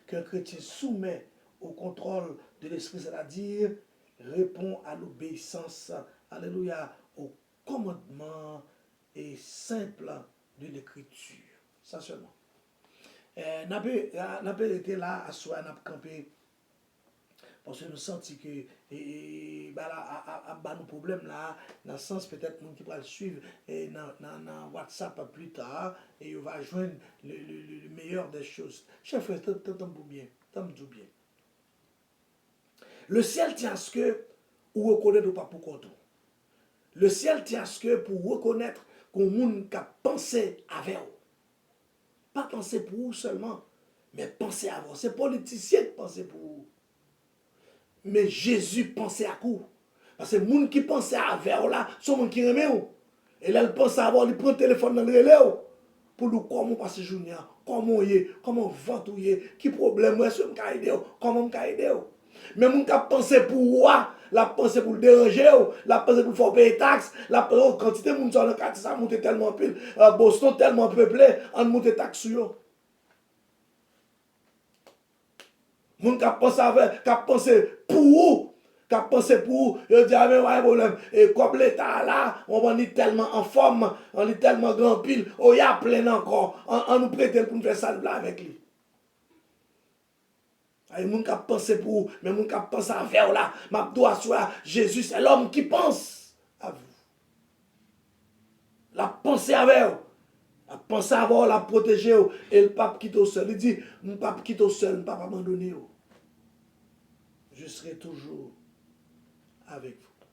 qu'un chrétien soumet au contrôle de l'esprit, c'est-à-dire répond à l'obéissance, alléluia, au commandement et simple de l'écriture. Ça seulement. N'a pas été là à soi, n'a pas campé Parce que nous sentons que bah, là, nos problèmes là, dans le sens peut-être nous qui va le suivre dans WhatsApp plus tard, et on va joindre le meilleur des choses. Chef frère, t'entends bien, t'entends bien. Le ciel tient à ce que ou reconnaître ou pas pour compte. Le ciel tient à ce que pour reconnaître qu'on monde qui a pensé avec vous. Pas penser pour vous seulement, mais penser à vous. C'est politicien de penser pour vous. Mais Jésus pensait à quoi? Parce que les gens qui pensaient à vers là, sont les gens qui aiment. Et là, ils pensent à avoir, ils prennent le téléphone dans le relais pour nous comment passer journée, comment y est, comment vendre y est, qui problème est-ce que je peux aider, comment je peux aider. Mais les gens qui pensent pour moi, la pensée pour le déranger, la pensée pour faire payer taxes, la quantité de gens dans le quartier, ça monte tellement pile, Boston tellement peuplé, on monte taxes sur eux. Moun qui pense pour vous, qui pense pour vous, il dit, ah mais ouais, problème. Et comme l'État là, on est tellement en forme, on est tellement grand pile, oh, il y a plein encore, on nous prête pour nous faire ça avec lui. Il y a des gens qui pensent pour vous, mais les gens qui pensent à vers là, ma doigt sur Jésus, c'est l'homme qui pense à vous. La pensée avec vous. La pensée à vous, la protéger, et le pape quitte au seul. Il dit, mon pape quitte au seul, mon pape abandonné. Je serai toujours avec vous.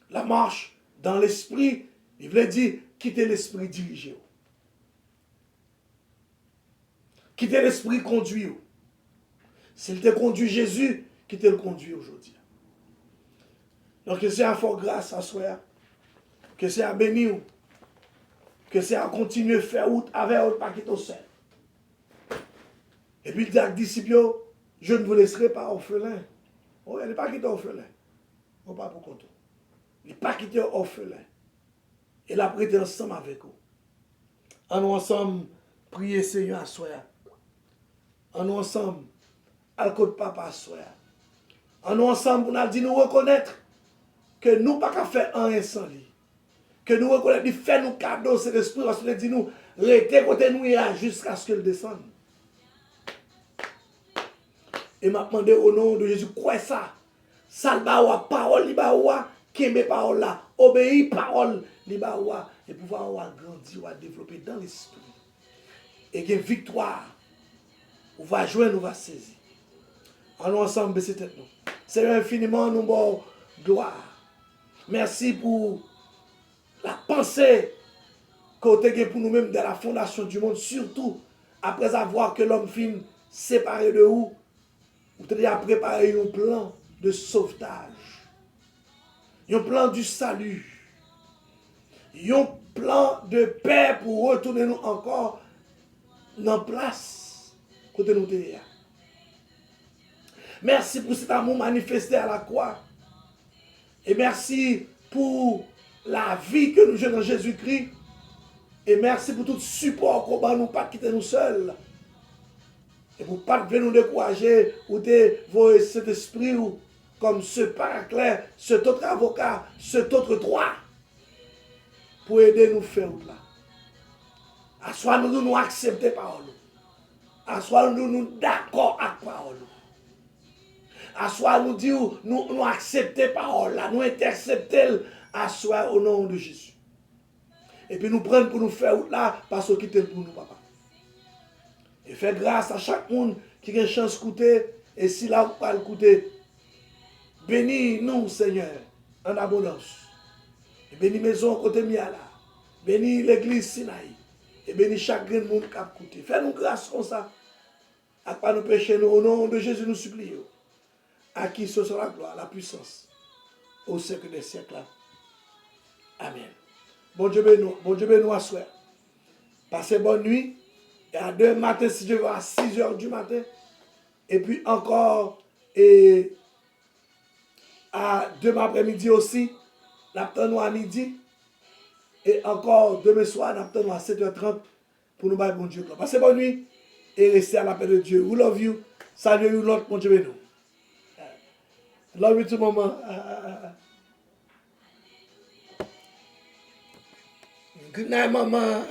La marche dans l'esprit, il veut dire quitter l'esprit dirigé. Quitter l'esprit conduit. S'il te conduit Jésus, qui te le conduit aujourd'hui. Donc que c'est à fort grâce à soi, que c'est à bénir, que c'est à continuer à faire route avec vous, pas quitter seul. Et puis il dit à disciples, je ne vous laisserai pas orphelin. Oh, il n'est pas quitté orphelin. On ne pas pour compte. Il n'est pas quitté orphelin. Il a prêté ensemble avec vous. En nous ensemble, prier Seigneur à soi. En nous ensemble, à côté papa à soi. En nous ensemble, on a dit nous reconnaître que nous pas qu'à faire un sans lui. Que nous reconnaître, il fait nous cadeau, c'est l'esprit, parce qu'il dit nous, restez côté nous jusqu'à ce qu'il descende. Et m'a demandé au nom de Jésus, quoi ça? Salba ou parole, liba ou, qui aime parole là, obéir parole, liba ou, et pouvoir grandir ou développer dans l'esprit. Et qu'il y ait victoire, on va jouer, on va saisir. Allons ensemble, baisser tête nous. Seigneur, infiniment, nous bon gloire. Merci pour la pensée que tu as pour nous-mêmes de la fondation du monde, surtout après avoir que l'homme fin séparé de vous, vous avez préparé un plan de sauvetage, un plan du salut, un plan de paix pour retourner nous encore dans la place côté nous sommes. Merci pour cet amour manifesté à la croix. Et merci pour la vie que nous avons dans Jésus-Christ. Et merci pour tout le support qu'on va nous pas quitter nous seuls. Et pour ne pas nous décourager ou de cet esprit ou comme ce paraclet, cet autre avocat, cet autre droit pour aider nous faire là. À soit nous accepter parole. À soit nous d'accord avec parole. À soi nous dire, nous accepter parole, nous intercepter à soi au nom de Jésus. Et puis nous prendre pour nous faire là, parce qu'on quitte pour nous, papa. Et faire grâce à chaque monde qui a une chance d'écouter, et si là, vous pas l'écouter, bénis nous, Seigneur, en abondance. Et bénis maison côté Miala. Bénis l'église Sinaï. Et bénis chaque monde qui a écouté. Fais-nous grâce comme ça. À pas nous pécher, nous, au nom de Jésus, nous supplions. À qui ce sera la gloire, la puissance, au siècle des siècles. Amen. Bon Dieu bénisse à soi. Passez bonne nuit. Et à demain matin, si Dieu veut, à 6 h du matin. Et puis encore, et à demain après-midi aussi, nous à midi. Et encore demain soir, nous à 7h30 pour nous battre bon Dieu. Passez bonne nuit et restez à la paix de Dieu. We love you. Salut l'autre, bon Dieu bénisse. Love you too, mama. Good night, mama.